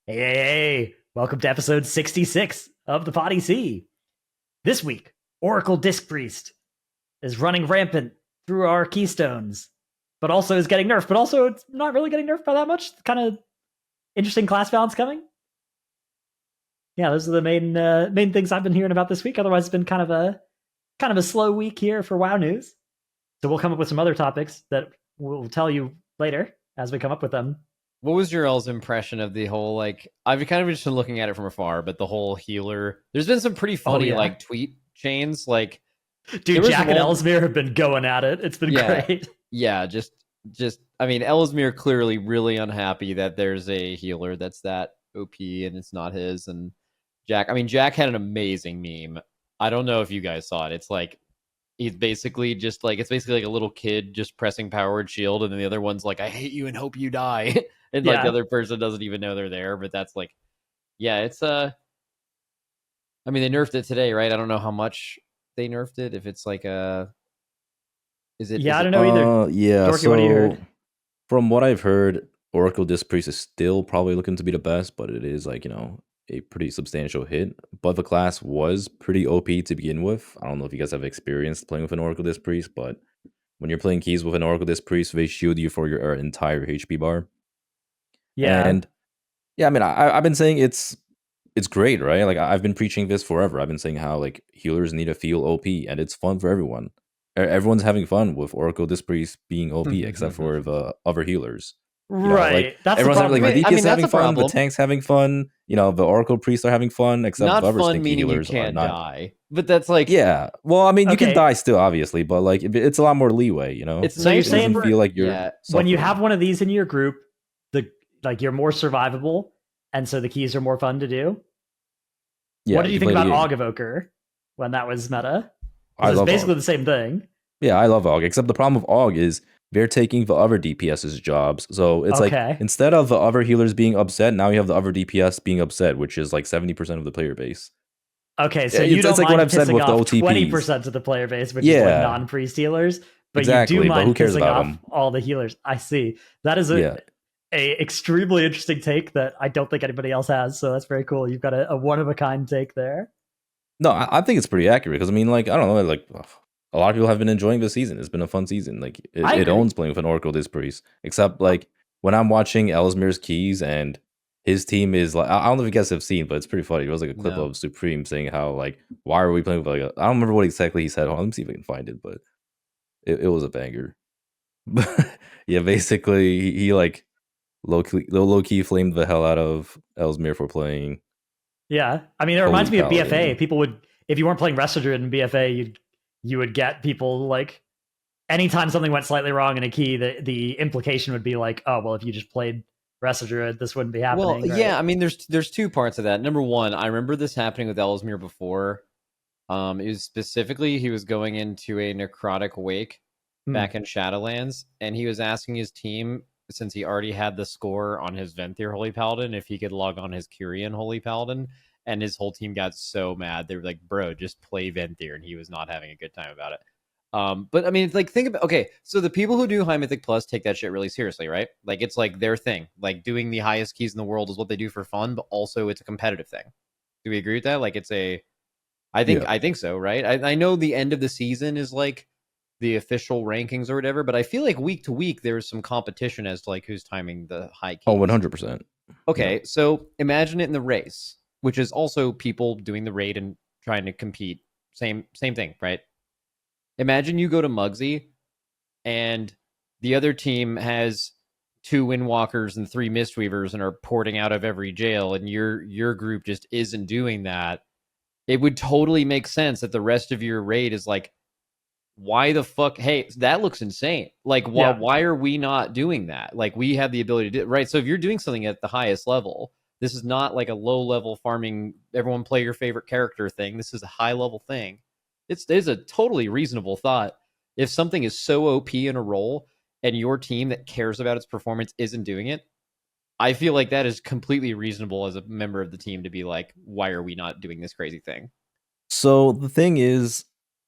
Hey, welcome to episode 66 of the PoddyC. This week, Oracle Disc Priest is running rampant through our keystones, but also is getting nerfed, but also it's not really getting nerfed by that much. Kind of interesting class balance coming. Yeah, those are the main things I've been hearing about this week. Otherwise, it's been kind of a slow week here for WoW news. So we'll come up with some other topics that we'll tell you later as we come up with them. What was your L's impression of the whole, like, I've kind of just been looking at it from afar, but the whole healer, there's been some pretty funny like tweet chains, like, dude, Jack and Ellesmere have been going at it. It's been great. Yeah, just I mean, Ellesmere clearly really unhappy that there's a healer that's that OP and it's not his. And Jack had an amazing meme. I don't know if you guys saw it. It's like he's basically just like, it's basically like a little kid just pressing powered shield, and then the other one's like, I hate you and hope you die. And like the other person doesn't even know they're there, but that's like, yeah, it's I mean, they nerfed it today, right? I don't know how much they nerfed it. If it's like a, is it? I don't know either. Yeah. Dorki, what have you heard? From what I've heard, Oracle Disc Priest is still probably looking to be the best, but it is like, a pretty substantial hit. But the class was pretty OP to begin with. I don't know if you guys have experienced playing with an Oracle Disc Priest, but when you're playing keys with an Oracle Disc Priest, they shield you for your entire HP bar. Yeah. And yeah, I mean, I've been saying it's great, right? Like, I've been preaching this forever. I've been saying how like healers need to feel OP, and it's fun for everyone. Everyone's having fun with Oracle Disc Priest being OP, except for the other healers. Right. That's everyone's having, like, the DPS having fun, the tanks having fun, the Oracle Priests are having fun, except not the other fun, stinky meaning healers you can't are not. Die. But that's like, yeah. Well, I mean, you can die still, obviously, but like it's a lot more leeway, It's so you're saying feel like you're when you have one of these in your group, you're more survivable, and so the keys are more fun to do. Yeah, what did you think about Aug Evoker when that was meta? It's basically the same thing. Yeah, I love Aug, except the problem with Aug is they're taking the other DPS's jobs. So it's like, instead of the other healers being upset, now you have the other DPS being upset, which is like 70% of the player base. Okay, so you don't mind what I've said with off 20% of the player base, which is like non-priest healers, but you do mind pissing off all the healers. I see. That is a extremely interesting take that I don't think anybody else has, so that's very cool. You've got a one-of-a-kind take there. No, I think it's pretty accurate, because I mean, like, I don't know, like, a lot of people have been enjoying this season. It's been a fun season. Like, it owns playing with an Oracle Disc Priest, except like when I'm watching Ellesmere's keys and his team is like, I don't know if you guys have seen, but it's pretty funny. It was like a clip of Supreme saying how, like, why are we playing with, like, I don't remember what exactly he said. Hold on, let me see if I can find it, but it was a banger. But yeah, basically he like low key flamed the hell out of Ellesmere for playing. Yeah, I mean, it reminds me of BFA. People would, if you weren't playing Restored in BFA, you would get people like, anytime something went slightly wrong in a key, the implication would be like, oh, well, if you just played Restored, this wouldn't be happening. Well, right? Yeah, I mean, there's two parts of that. Number one, I remember this happening with Ellesmere before. It was specifically, he was going into a Necrotic Wake back in Shadowlands, and he was asking his team, since he already had the score on his Venthyr Holy Paladin, if he could log on his Kyrian Holy Paladin, and his whole team got so mad. They were like, bro, just play Venthyr, and he was not having a good time about it. But I mean, it's like, think about, okay, so the people who do High Mythic Plus take that shit really seriously, right? Like, it's like their thing. Like, doing the highest keys in the world is what they do for fun, but also it's a competitive thing. Do we agree with that? Like, it's a, I think so, right? I know the end of the season is like the official rankings or whatever, but I feel like week to week there's some competition as to like who's timing the high keys. Oh, 100%. Okay, so imagine it in the race, which is also people doing the raid and trying to compete. Same thing, right? Imagine you go to Muggsy and the other team has 2 Windwalkers and 3 Mistweavers and are porting out of every jail, and your group just isn't doing that. It would totally make sense that the rest of your raid is like, why the fuck? Hey, that looks insane. Like, why are we not doing that? Like, we have the ability to do it, right? So if you're doing something at the highest level, this is not like a low level farming, everyone play your favorite character thing. This is a high level thing. It's a totally reasonable thought. If something is so OP in a role and your team that cares about its performance isn't doing it, I feel like that is completely reasonable as a member of the team to be like, why are we not doing this crazy thing? So the thing is,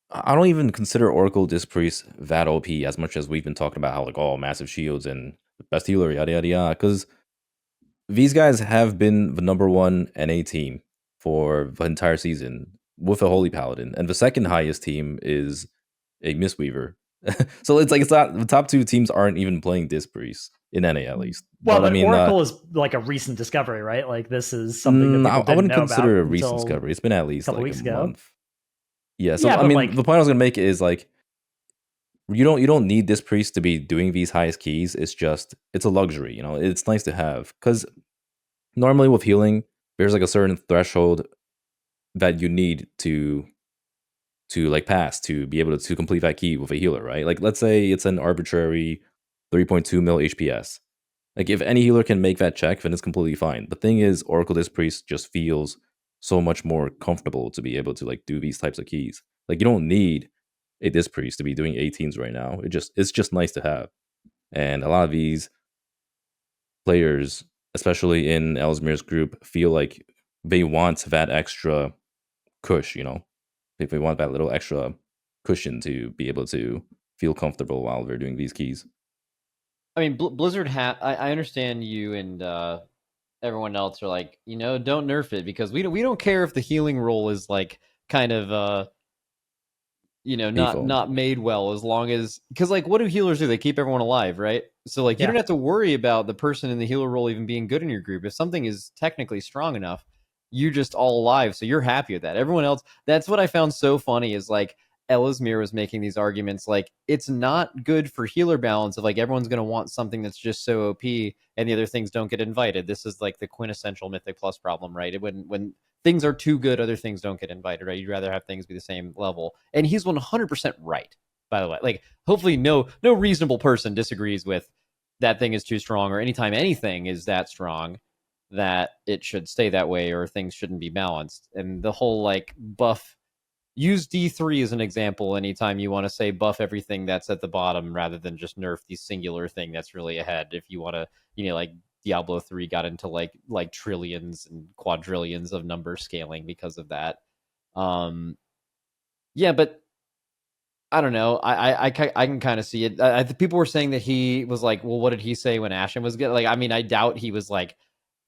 I don't even consider Oracle Disc Priest that OP as much as we've been talking about how, like, all massive shields and the best healer, yada yada yada. Because these guys have been the number one NA team for the entire season with a Holy Paladin, and the second highest team is a Mistweaver. So it's not the top two teams aren't even playing Disc Priest in NA at least. Well, but I mean, Oracle is like a recent discovery, right? Like this is something that people I didn't wouldn't know consider it a about recent until discovery. It's been at least couple like weeks a ago. month. Yeah, so Yeah, I but, mean, like- the point I was gonna make is like you don't need this priest to be doing these highest keys. It's a luxury, you know. It's nice to have because normally with healing, there's like a certain threshold that you need to like pass to be able to complete that key with a healer, right? Like let's say it's an arbitrary 3.2 mil HPS. Like if any healer can make that check, then it's completely fine. The thing is, Oracle Disc Priest just feels so much more comfortable to be able to like do these types of keys. Like you don't need a Disc Priest to be doing 18s right now. It's just nice to have. And a lot of these players, especially in Ellesmere's group, feel like they want that extra cush, you know? If they want that little extra cushion to be able to feel comfortable while they're doing these keys. I mean, Blizzard I understand you and everyone else are like, don't nerf it because we don't care if the healing roll is like kind of not made well, as long as, because like what do healers do? They keep everyone alive, right? So like you don't have to worry about the person in the healer role even being good in your group. If something is technically strong enough, you're just all alive, so you're happy with that. Everyone else, that's what I found so funny is like Ellesmere was making these arguments like it's not good for healer balance of like everyone's going to want something that's just so OP and the other things don't get invited. This is like the quintessential Mythic Plus problem, right? When things are too good, other things don't get invited, right? You'd rather have things be the same level. And he's 100% right, by the way. Like, hopefully no reasonable person disagrees with that thing is too strong, or anytime anything is that strong that it should stay that way, or things shouldn't be balanced. And the whole, like, buff, use D3 as an example anytime you want to say buff everything that's at the bottom rather than just nerf the singular thing that's really ahead. If you want to, like Diablo 3 got into like trillions and quadrillions of number scaling because of that. Yeah, but I don't know. I can kind of see it. People were saying that he was like, well, what did he say when Ashen was good? Like, I mean, I doubt he was like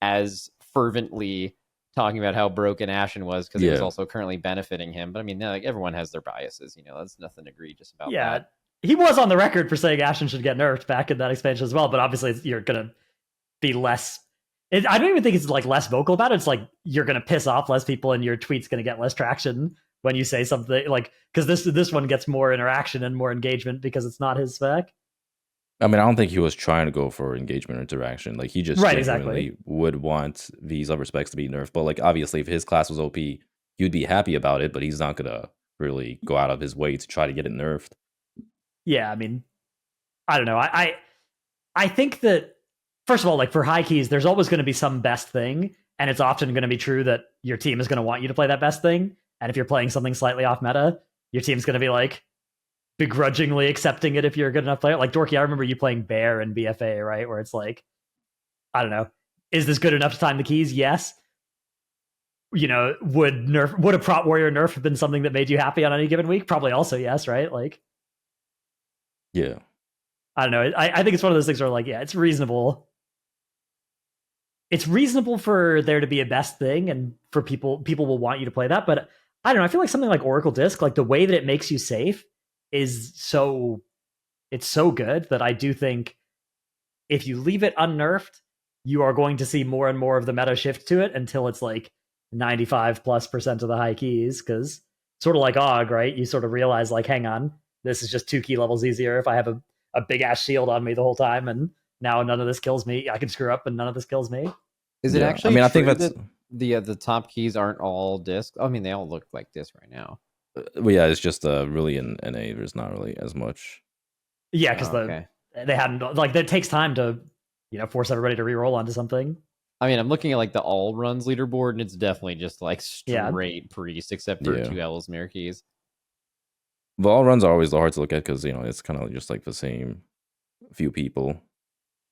as fervently talking about how broken Ashen was because it was also currently benefiting him. But I mean, like, everyone has their biases. There's nothing egregious about that. Yeah, he was on the record for saying Ashen should get nerfed back in that expansion as well. But obviously, you're gonna be less. I don't even think it's like less vocal about it. It's like you're gonna piss off less people, and your tweet's gonna get less traction when you say something like, because this one gets more interaction and more engagement because it's not his spec. I mean, I don't think he was trying to go for engagement or interaction. Like, he just genuinely would want these other specs to be nerfed. But like, obviously, if his class was OP, you'd be happy about it. But he's not gonna really go out of his way to try to get it nerfed. Yeah, I mean, I don't know. I think that, first of all, like for high keys, there's always going to be some best thing, and it's often going to be true that your team is going to want you to play that best thing. And if you're playing something slightly off meta, your team's going to be like begrudgingly accepting it if you're a good enough player. Like Dorki, I remember you playing Bear in BFA, right? Where it's like, I don't know, is this good enough to time the keys? Yes. Would a prop warrior nerf have been something that made you happy on any given week? Probably also yes, right? Like, yeah. I don't know. I think it's one of those things where like, yeah, it's reasonable. It's reasonable for there to be a best thing, and for people will want you to play that. But I don't know. I feel like something like Oracle Disc, like the way that it makes you safe is so good that I do think if you leave it unnerfed, you are going to see more and more of the meta shift to it until it's like 95+% of the high keys. Because sort of like Og, right? You sort of realize like, hang on, this is just 2 key levels easier if I have a big ass shield on me the whole time, and now none of this kills me. I can screw up and none of this kills me. Is it actually? I mean, I think that's the top keys aren't all disc. I mean, they all look like disc right now. Well, yeah, it's just really in NA. There's not really as much. Yeah, because they hadn't, like, it takes time to force everybody to re-roll onto something. I mean, I'm looking at like the all runs leaderboard, and it's definitely just like straight priest, except for 2 Ellesmere keys. The all runs are always hard to look at because it's kind of just like the same few people.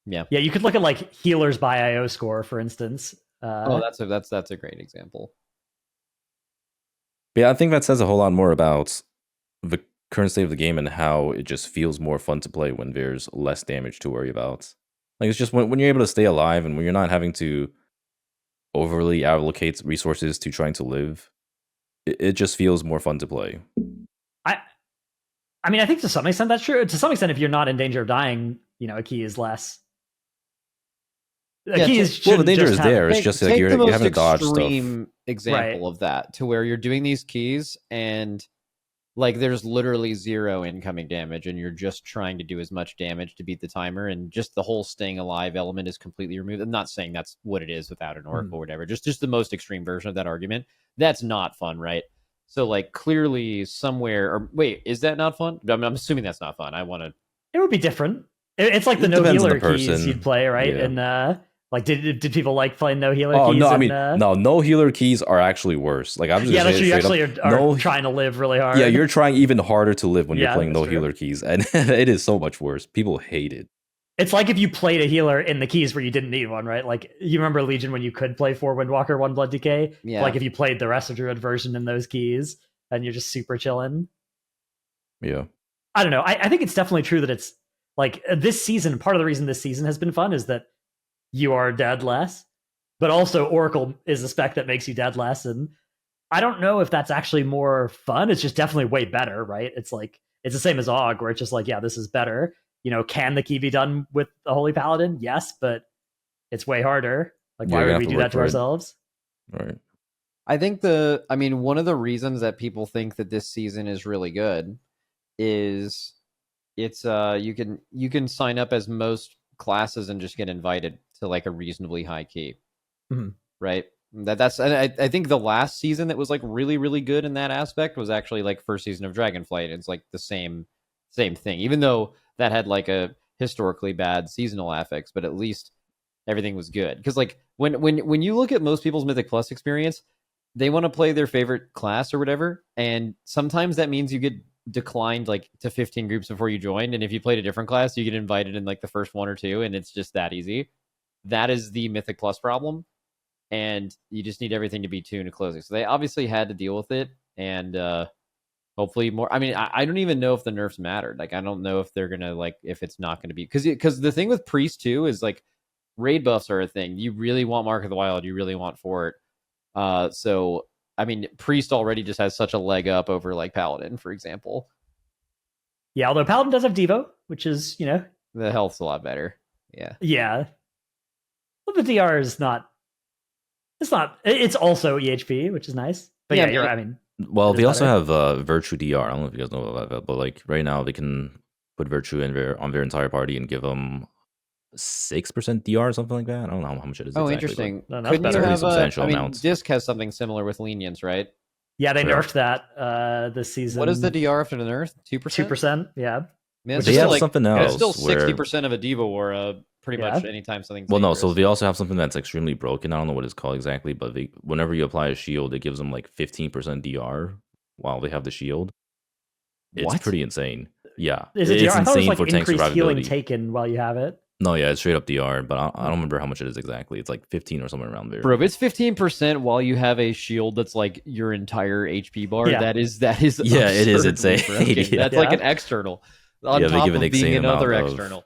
Yeah, you could look at like healers by IO score, for instance. That's a great example. But yeah, I think that says a whole lot more about the current state of the game and how it just feels more fun to play when there's less damage to worry about. Like it's just when you're able to stay alive and when you're not having to overly allocate resources to trying to live, it just feels more fun to play. I mean, I think to some extent that's true. To some extent, if you're not in danger of dying, a key is less. The danger is there. It's just like you're having to dodge stuff. Extreme example of that, to where you're doing these keys and like there's literally 0 incoming damage, and you're just trying to do as much damage to beat the timer, and just the whole staying alive element is completely removed. I'm not saying that's what it is without an orc or whatever. Just the most extreme version of that argument. That's not fun, right? So like clearly somewhere, or wait, is that not fun? I'm assuming that's not fun. It would be different. It's like the no healer keys you'd play, right? Yeah. And like, did people like playing no healer keys? No, I mean, no healer keys are actually worse. Like I'm just that's true. You actually are trying to live really hard. Yeah, you're trying even harder to live when you're playing no healer keys, and it is so much worse. People hate it. It's like if you played a healer in the keys where you didn't need one, right? Like you remember Legion when you could play 4 Windwalker, 1 Blood Decay. Yeah. Like if you played the Rest of Druid version in those keys, and you're just super chilling. Yeah. I don't know. I think it's definitely true that it's like this season. Part of the reason this season has been fun is that you are dead less, but also Oracle is a spec that makes you dead less. And I don't know if that's actually more fun. It's just definitely way better, right? It's like, it's the same as AUG, where it's just like, yeah, this is better. Can the key be done with the Holy Paladin? Yes, but it's way harder. Like, why would we do that to ourselves? Right. I think one of the reasons that people think that this season is really good is it's you can sign up as most classes and just get invited to like a reasonably high key. Right? That's and I think the last season that was like really, really good in that aspect was actually like first season of Dragonflight. It's like the same thing, even though that had like a historically bad seasonal affix, but at least everything was good. Because like when you look at most people's Mythic Plus experience, they want to play their favorite class or whatever, and sometimes that means you get declined like to 15 groups before you joined, and if you played a different class, you get invited in like the first 1 or 2, and it's just that easy. That is the Mythic Plus problem, and you just need everything to be tuned to closing. So they obviously had to deal with it, and hopefully more. I mean, I don't even know if the nerfs mattered. Like, I don't know if they're gonna like if it's not gonna be because the thing with Priest too is like raid buffs are a thing. You really want Mark of the Wild. You really want Fort. So I mean, Priest already just has such a leg up over like Paladin, for example. Yeah, although Paladin does have Devo, which is the health's a lot better. Yeah. Well, the DR is not. It's not. It's also EHP, which is nice. But yeah, you're right. I mean. Well, they also have Virtue DR. I don't know if you guys know about that, but like right now they can put Virtue on their entire party and give them 6% DR or something like that. I don't know how much it is. Oh, exactly, interesting. No, that's better. Pretty substantial amounts. Disc has something similar with lenience, right? Yeah, they nerfed that this season. What is the DR after the nerf? 2%? 2%, yeah. Man, they have something else. It's still 60% of a Diva War, pretty much anytime something's Well, dangerous. No, so they also have something that's extremely broken. I don't know what it's called exactly, but whenever you apply a shield, it gives them like 15% DR while they have the shield. It's pretty insane. Yeah. Is it DR? I thought it was like for tank increased healing survivability. taken while you have it. No, yeah, it's straight up DR, but I don't remember how much it is exactly. It's like 15 or somewhere around there. Bro, if it's 15% while you have a shield that's like your entire HP bar, that is yeah, it is insane. That's like an external. On top they give of being another external.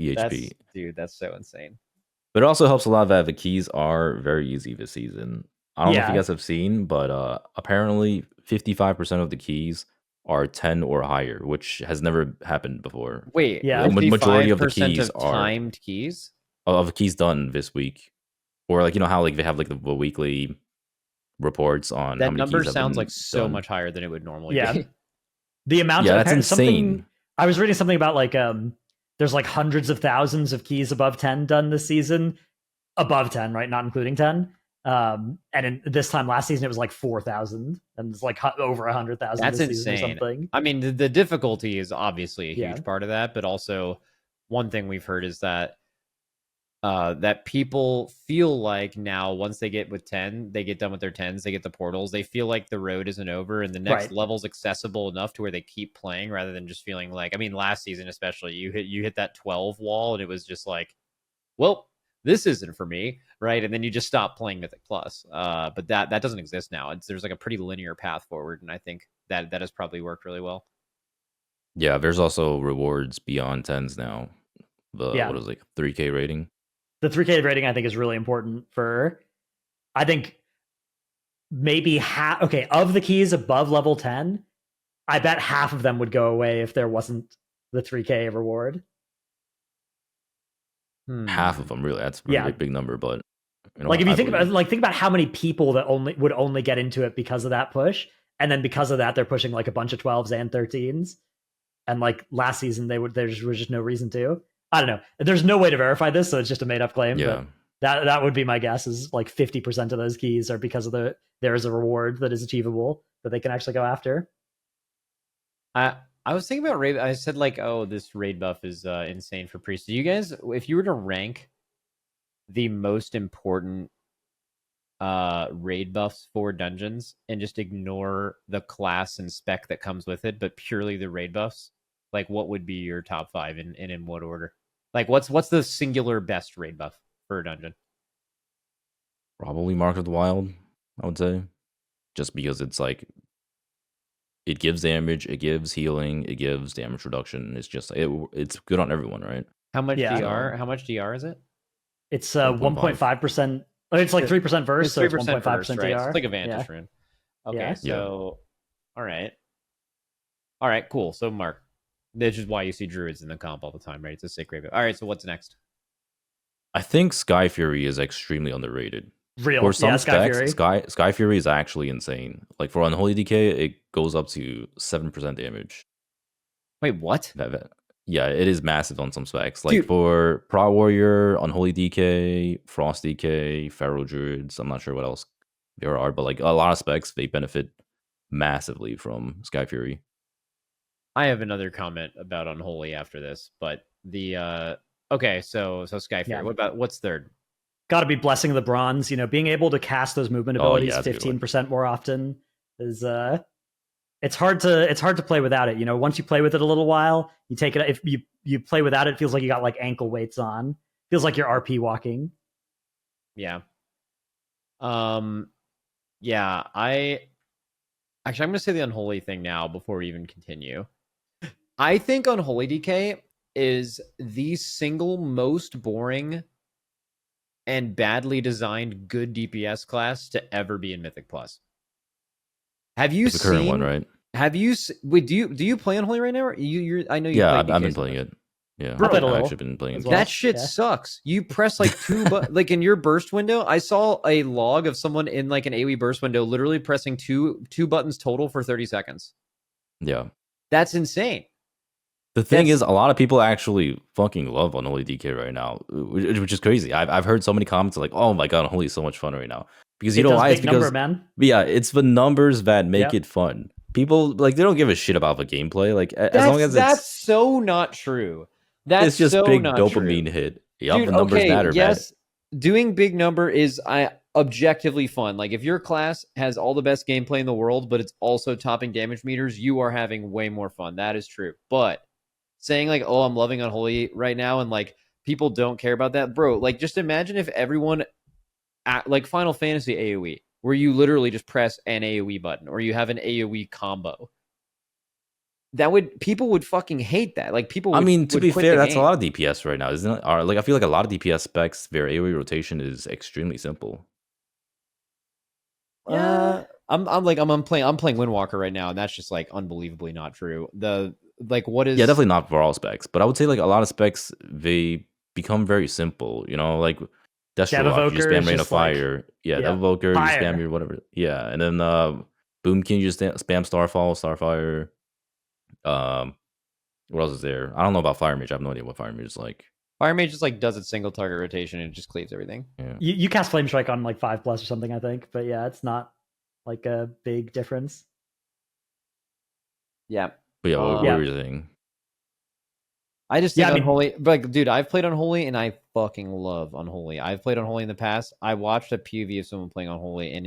EHP. That's so insane. But it also helps a lot that the keys are very easy this season. I don't know if you guys have seen, but apparently 55% of the keys are 10 or higher, which has never happened before. Wait, yeah, the majority of the keys are timed keys of keys done this week, or like how like they have like the weekly reports on that how many number keys sounds have like so done. much higher than it would normally be. The amount of that's insane. I was reading something about like there's like hundreds of thousands of keys above 10 done this season, above 10, right? Not including 10. And this time last season it was like 4,000, and it's like over 100,000. That's this insane. Season or something. I mean, the difficulty is obviously a huge part of that, but also one thing we've heard is that that people feel like now once they get with 10, they get done with their 10s, they get the portals, they feel like the road isn't over and the next level's accessible enough to where they keep playing rather than just feeling like, I mean, last season especially, you hit that 12 wall and it was just like, well, this isn't for me, right? And then you just stop playing Mythic Plus. But that doesn't exist now. There's like a pretty linear path forward, and I think that has probably worked really well. Yeah, there's also rewards beyond 10s now, what is it, 3K rating. The 3K rating I think is really important for. I think maybe half. Okay, of the keys above level 10, I bet half of them would go away if there wasn't the 3K reward. Half of them, really. That's a really big number, but like if you think about how many people that would only get into it because of that push, and then because of that they're pushing like a bunch of 12s and 13s, and like last season there was just no reason to. I don't know. There's no way to verify this, so it's just a made up claim. Yeah. But that would be my guess. Is like 50% of those keys are because of there is a reward that is achievable that they can actually go after. I was thinking about raid. I said like, oh, this raid buff is insane for priests. Do you guys, if you were to rank the most important raid buffs for dungeons and just ignore the class and spec that comes with it, but purely the raid buffs, like what would be your top 5 and in what order? Like what's the singular best raid buff for a dungeon? Probably Mark of the Wild, I would say, just because it's like it gives damage, it gives healing, it gives damage reduction. It's just it's good on everyone, right? How much DR? How much DR is it? It's 1.5%. It's like 3% verse, so it's 1.5% DR. Right? So it's like a Vantage rune. Okay, so all right, cool. So Mark, this is why you see druids in the comp all the time, right? It's a sick raid. All right, so what's next? I think Sky Fury is extremely underrated. Real, for some Sky specs, Fury. Sky Fury is actually insane. Like for Unholy DK, it goes up to 7% damage. Wait, what? Yeah, it is massive on some specs. Like Dude. For Pro Warrior, Unholy DK, Frost DK, Feral Druids, I'm not sure what else there are, but like a lot of specs, they benefit massively from Sky Fury. I have another comment about Unholy after this, but the okay, so Sky Fury. Yeah. What's third? Got to be Blessing of the Bronze. Being able to cast those movement abilities 15% more often is it's hard to play without it. Once you play with it a little while, you take it. If you play without it, feels like you got like ankle weights on. Feels like you're RP walking. Yeah. Yeah. I'm gonna say the Unholy thing now before we even continue. I think Unholy DK is the single most boring and badly designed good DPS class to ever be in Mythic Plus. Have you seen the current one, right? Have you? Wait, do you play Unholy right now? Or I know you. Yeah, I've been playing it. Yeah, I've actually been playing it. That shit sucks. You press like two, like in your burst window. I saw a log of someone in like an AoE burst window, literally pressing two buttons total for 30 seconds. Yeah, that's insane. The thing is, a lot of people actually fucking love Unholy DK right now, which is crazy. I've heard so many comments like, "Oh my god, Unholy is so much fun right now." Because you know why? It's because yeah, it's the numbers that make it fun. People like they don't give a shit about the gameplay. Like as long as that's so not true. It's just so big not dopamine true. hit. Yeah, the numbers matter. Yes, doing big number is objectively fun. Like if your class has all the best gameplay in the world, but it's also topping damage meters, you are having way more fun. That is true. But saying like, oh, I'm loving Unholy right now, and like people don't care about that, bro. Like just imagine if everyone like Final Fantasy AoE, where you literally just press an AoE button, or you have an AoE combo. People would fucking hate that. Like people. To be fair, that's a lot of DPS right now, isn't it? Or like I feel like a lot of DPS specs, their AoE rotation is extremely simple. Yeah, I'm playing Windwalker right now, and that's just like unbelievably not true. What is? Yeah, definitely not for all specs, but I would say like a lot of specs they become very simple. Like Destro, you just spam Rain of Fire. Like, Devoker, you spam your whatever. Yeah, and then Boom King, you just spam Starfire. What else is there? I don't know about Fire Mage. I have no idea what Fire Mage is like. Fire Mage just like does its single target rotation and it just cleaves everything. Yeah. You cast Flame Strike on like 5+ or something, I think. But yeah, it's not like a big difference. Yeah. But yeah, what were you saying? I just think Unholy, but dude, I've played Unholy and I fucking love Unholy. I've played Unholy in the past. I watched a POV of someone playing Unholy, and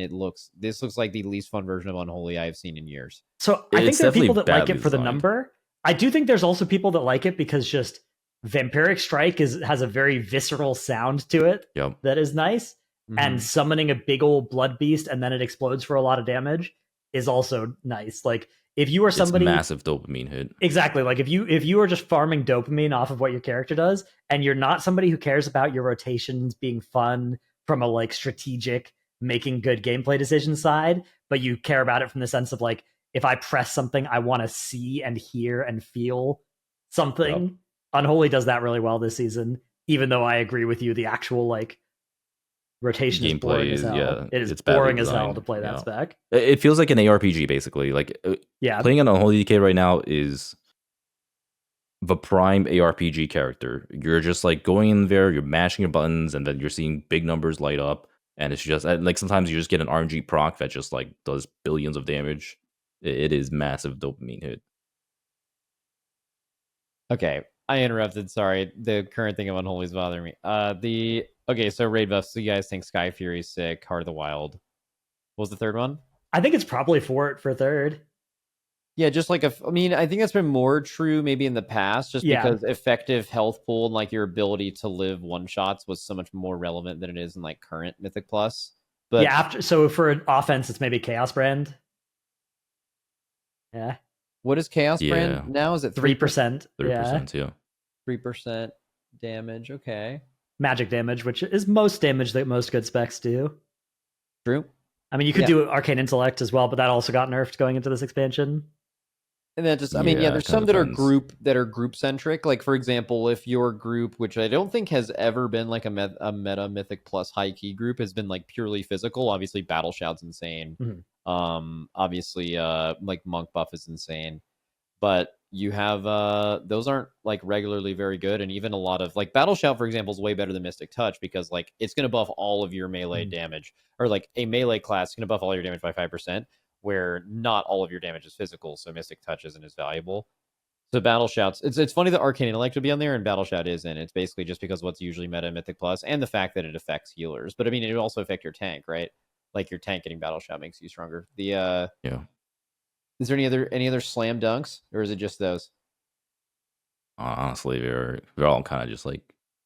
this looks like the least fun version of Unholy I have seen in years. So I think there are people that like it for the number. I do think there's also people that like it because just Vampiric Strike has a very visceral sound to it that is nice, and summoning a big old blood beast and then it explodes for a lot of damage is also nice. Like if you are somebody, it's massive dopamine hit. Exactly. Like if you are just farming dopamine off of what your character does, and you're not somebody who cares about your rotations being fun from a like strategic, making good gameplay decision side, but you care about it from the sense of like, if I press something, I want to see and hear and feel something. Yep. Unholy does that really well this season, even though I agree with you, the actual like rotation gameplay is boring as hell. Yeah, it is boring as hell to play that spec. It feels like an ARPG basically. Like playing an Unholy DK right now is the prime ARPG character. You're just like going in there, you're mashing your buttons, and then you're seeing big numbers light up, and it's just like sometimes you just get an RNG proc that just like does billions of damage. It is massive dopamine hit. Okay, I interrupted. Sorry, the current thing of Unholy is bothering me. Okay, so raid buffs. So you guys think Sky Fury's sick, Heart of the Wild. What was the third one? I think it's probably for third. Yeah, just like I mean, I think that's been more true maybe in the past, just because effective health pool and like your ability to live one shots was so much more relevant than it is in like current Mythic Plus. But yeah, so for an offense, it's maybe Chaos Brand. Yeah. What is Chaos Brand now? Is it 3%? 3%, yeah. 3% damage. Okay. Magic damage, which is most damage that most good specs do. True. I mean, you could do Arcane Intellect as well, but that also got nerfed going into this expansion. And that just, I mean, there's some that are group centric. Like for example, if your group, which I don't think has ever been like a meta Mythic Plus high key group, has been like purely physical. Obviously, Battle Shout's insane. Mm-hmm. Obviously, like Monk buff is insane, but you have those aren't like regularly very good, and even a lot of like Battle Shout, for example, is way better than Mystic Touch because like it's going to buff all of your melee damage, or like a melee class is going to buff all your damage by 5%, where not all of your damage is physical, so Mystic Touch isn't as valuable. So Battle Shouts, it's funny that Arcane Intellect would be on there and Battle Shout isn't. It's basically just because what's usually meta in Mythic Plus, and the fact that it affects healers. But I mean, it would also affect your tank, right? Like your tank getting Battle Shout makes you stronger. Is there any other slam dunks, or is it just those? Honestly, they're all kind of just like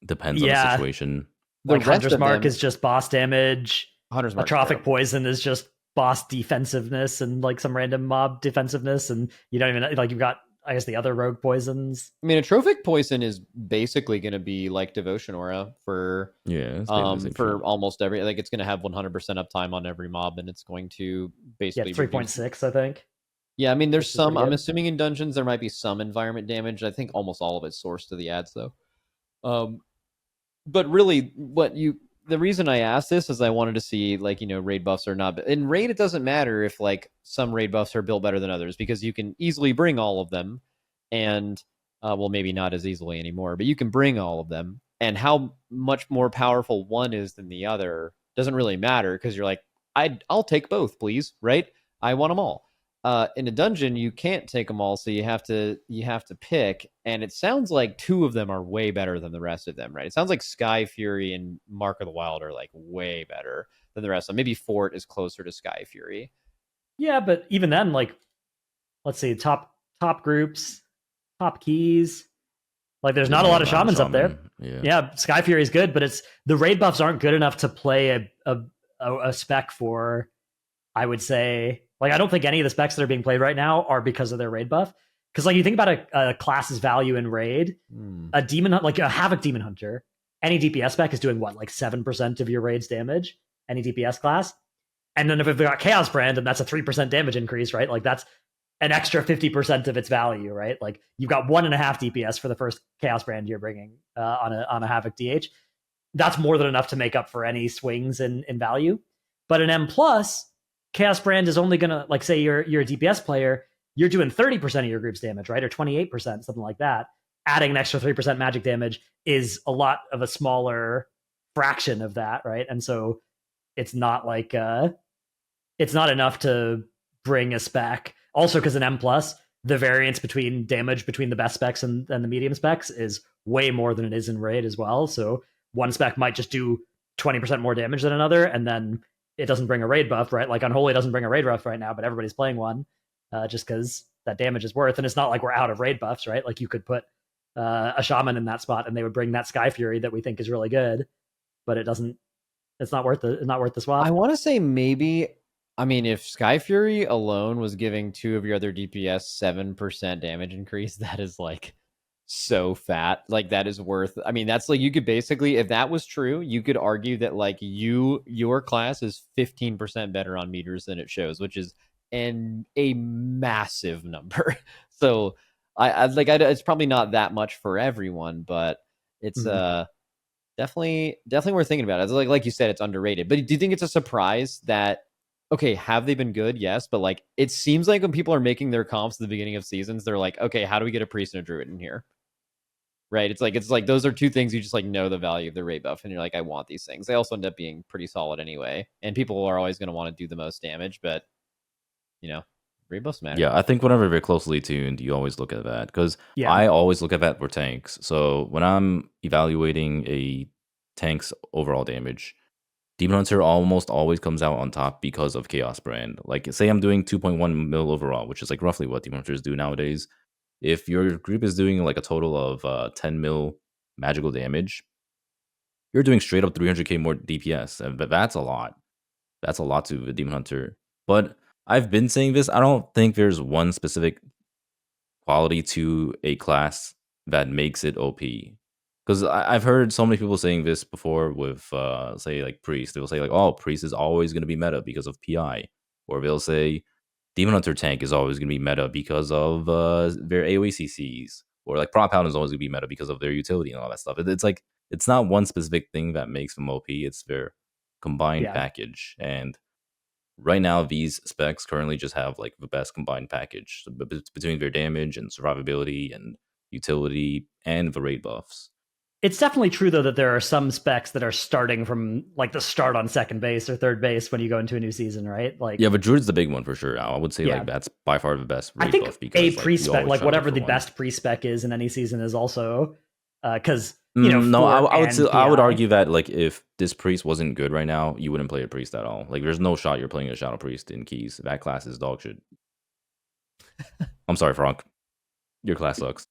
depends on the situation. Like Hunter's Mark is just boss damage. Hunter's Mark Atrophic Poison is just boss defensiveness and like some random mob defensiveness, and you don't even like you've got I guess the other rogue poisons. I mean, Atrophic Poison is basically going to be like Devotion Aura for for almost every. I think it's going to have 100% uptime on every mob, and it's going to basically 3.6, I think. Yeah, I mean, there's some. I'm assuming in dungeons there might be some environment damage. I think almost all of it's sourced to the ads, though. But really, the reason I asked this is I wanted to see, like, raid buffs are not. In raid, it doesn't matter if like some raid buffs are built better than others because you can easily bring all of them, and well, maybe not as easily anymore, but you can bring all of them. And how much more powerful one is than the other doesn't really matter because you're like, I'll take both, please, right? I want them all. In a dungeon, you can't take them all, so you have to pick. And it sounds like two of them are way better than the rest of them, right? It sounds like Sky Fury and Mark of the Wild are like way better than the rest of them. Maybe Fort is closer to Sky Fury. Yeah, but even then, like, let's see, top groups, top keys. Like, there's not a lot of shamans up there. Yeah, Sky Fury is good, but it's the raid buffs aren't good enough to play a spec for. I would say. Like, I don't think any of the specs that are being played right now are because of their raid buff. Because, like, you think about a class's value in raid, a demon, like a Havoc Demon Hunter, any DPS spec is doing what, like 7% of your raid's damage, any DPS class. And then if they've got Chaos Brand, and that's a 3% damage increase, right? Like, that's an extra 50% of its value, right? Like, you've got 1.5 DPS for the first Chaos Brand you're bringing on a Havoc DH. That's more than enough to make up for any swings in value. But an M+, Chaos Brand is only going to, like, say you're a DPS player, you're doing 30% of your group's damage, right? Or 28%, something like that. Adding an extra 3% magic damage is a lot of a smaller fraction of that, right? And so it's not like, it's not enough to bring a spec. Also, because in M+, the variance between damage between the best specs and the medium specs is way more than it is in Raid as well. So one spec might just do 20% more damage than another, and then it doesn't bring a raid buff, right? Like Unholy doesn't bring a raid buff right now, but everybody's playing one just because that damage is worth. And it's not like we're out of raid buffs, right? Like you could put a shaman in that spot and they would bring that Sky Fury that we think is really good, but it doesn't. It's not worth the swap. I want to say maybe I mean, if Sky Fury alone was giving 2 of your other DPS 7% damage increase, that is like so fat. Like that is worth. I mean, that's like you could basically, if that was true, you could argue that like your class is 15% better on meters than it shows, which is a massive number. So I it's probably not that much for everyone, but it's definitely worth thinking about. It's like you said, it's underrated. But do you think it's a surprise that okay, have they been good? Yes, but like it seems like when people are making their comps at the beginning of seasons, they're like, okay, how do we get a priest and a druid in here? Right? It's like those are two things you just like know the value of the rate buff, and you're like, I want these things. They also end up being pretty solid anyway, and people are always going to want to do the most damage, but you know, rate buffs matter. Yeah, I think whenever they're closely tuned, you always look at that because I always look at that for tanks. So when I'm evaluating a tank's overall damage, Demon Hunter almost always comes out on top because of Chaos Brand. Like, say I'm doing 2.1 mil overall, which is like roughly what Demon Hunters do nowadays. If your group is doing like a total of 10 mil magical damage, you're doing straight up 300k more DPS. But that's a lot. That's a lot to a Demon Hunter. But I've been saying this. I don't think there's one specific quality to a class that makes it OP. Because I've heard so many people saying this before with, say, like Priest. They'll say, like, oh, Priest is always going to be meta because of PI. Or they'll say, Demon Hunter tank is always going to be meta because of their AoE CCs. Or, like, Prop Hound is always going to be meta because of their utility and all that stuff. It's like, it's not one specific thing that makes them OP. It's their combined package. And right now, these specs currently just have, like, the best combined package between their damage and survivability and utility and the raid buffs. It's definitely true, though, that there are some specs that are starting from like the start on second base or third base when you go into a new season, right? Like, yeah, but Druid's the big one for sure. I would say like that's by far the best. I think a pre-spec, like whatever the best pre-spec is in any season, is also because you know. No, I would argue that like if this priest wasn't good right now, you wouldn't play a priest at all. Like, there's no shot you're playing a shadow priest in keys. That class is dog shit. I'm sorry, Fronk. Your class sucks.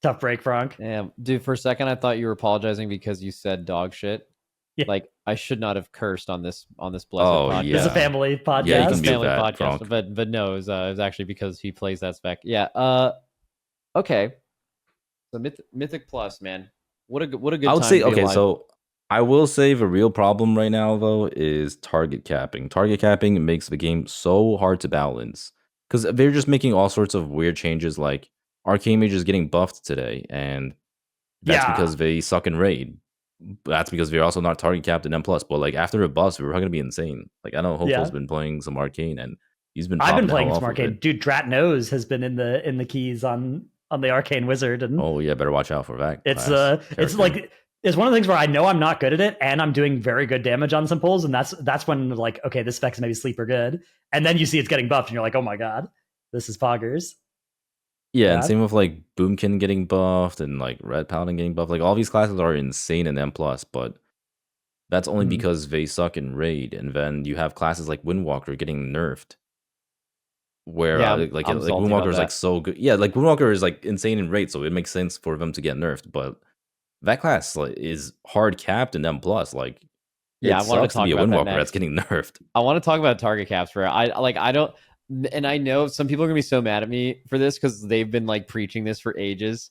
Tough break, Fronk. Yeah, dude. For a second, I thought you were apologizing because you said dog shit. Yeah. Like I should not have cursed on this blessed podcast. Yeah. It's a family podcast. Yeah, you can family that, podcast. Fronk. But no, it was actually because he plays that spec. Yeah. Okay. So Mythic Plus, man. What a good. I would time say to be okay. alive. So I will say the real problem right now though is target capping. Target capping makes the game so hard to balance because they're just making all sorts of weird changes. Like Arcane Mage is getting buffed today, and that's because they suck in raid. That's because they're also not target capped in M+. But like after a buff, we're going to be insane. Like I know Hopeful's been playing some Arcane, and he's been. I've been playing some Arcane. Dude, Dratnos has been in the keys on the Arcane Wizard, and oh yeah, better watch out for that. It's like it's one of the things where I know I'm not good at it, and I'm doing very good damage on some pulls, and that's when like okay, this spec's maybe sleeper good, and then you see it's getting buffed, and you're like, oh my god, this is poggers. Yeah, and same with like Boomkin getting buffed and like Red Paladin getting buffed. Like all these classes are insane in M+, but that's only because they suck in raid. And then you have classes like Windwalker getting nerfed, where like Windwalker is like so good. Yeah, like Windwalker is like insane in raid, so it makes sense for them to get nerfed. But that class like, is hard capped in M+. Like yeah, I want to talk about Windwalker that's getting nerfed. I want to talk about target caps for I don't. And I know some people are gonna be so mad at me for this because they've been like preaching this for ages,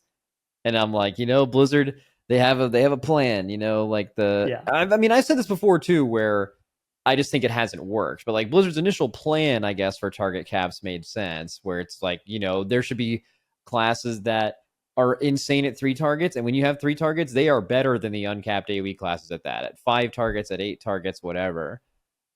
and I'm like, you know, Blizzard, they have a plan, you know, like I mean, I said this before too, where I just think it hasn't worked, but like Blizzard's initial plan, I guess, for target caps made sense, where it's like, you know, there should be classes that are insane at 3 targets, and when you have 3 targets, they are better than the uncapped AoE classes at 5 targets, at 8 targets, whatever.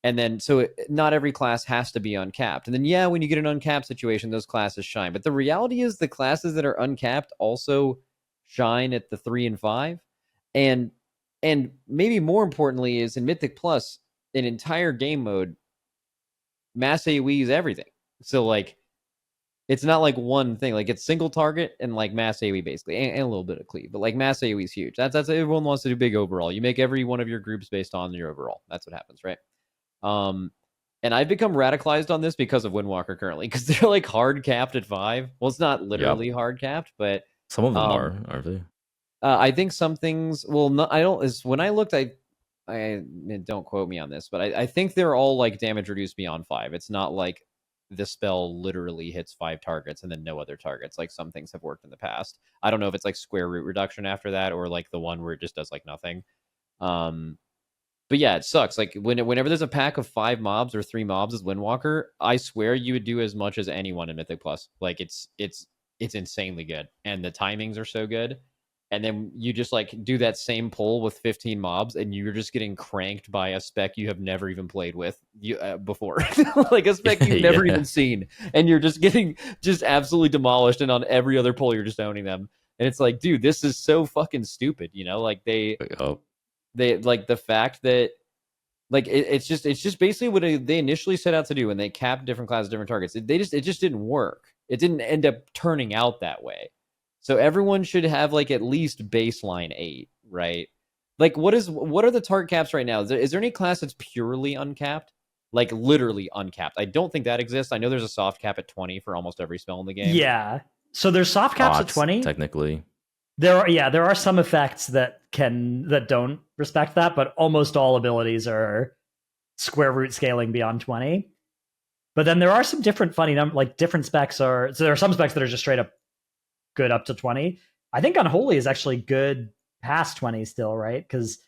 And then, so not every class has to be uncapped. And then, when you get an uncapped situation, those classes shine. But the reality is the classes that are uncapped also shine at the 3 and 5. And maybe more importantly is in Mythic Plus, an entire game mode, mass AoE is everything. So, like, it's not like one thing. Like, it's single target and, like, mass AoE, basically. And a little bit of cleave. But, like, mass AoE is huge. That's everyone wants to do big overall. You make every one of your groups based on your overall. That's what happens, right? And I've become radicalized on this because of Windwalker currently, because they're like hard capped at 5. Well, it's not literally hard capped, but some of them aren't they? I think some things. Well, no, I don't. Is when I looked, I don't quote me on this, but I think they're all like damage reduced beyond 5. It's not like the spell literally hits 5 targets and then no other targets, like some things have worked in the past. I don't know if it's like square root reduction after that, or like the one where it just does like nothing. But yeah, it sucks. Like whenever there's a pack of 5 mobs or 3 mobs as Windwalker, I swear you would do as much as anyone in Mythic Plus. Like it's insanely good, and the timings are so good. And then you just like do that same pull with 15 mobs, and you're just getting cranked by a spec you have never even played with before, like a spec you've never even seen, and you're just getting just absolutely demolished. And on every other pull, you're just owning them, and it's like, dude, this is so fucking stupid. You know, like they like the fact that like it's just basically what they initially set out to do, and they capped different classes, different targets. It just didn't work. It didn't end up turning out that way. So everyone should have like at least baseline 8, right? Like what are the target caps right now? Is there any class that's purely uncapped? Like literally uncapped? I don't think that exists. I know there's a soft cap at 20 for almost every spell in the game. Yeah. So there's soft caps at 20. Technically. There are some effects that don't respect that, but almost all abilities are square root scaling beyond 20. But then there are some different funny like different specs so there are some specs that are just straight up good up to 20. I think Unholy is actually good past 20 still, right? Because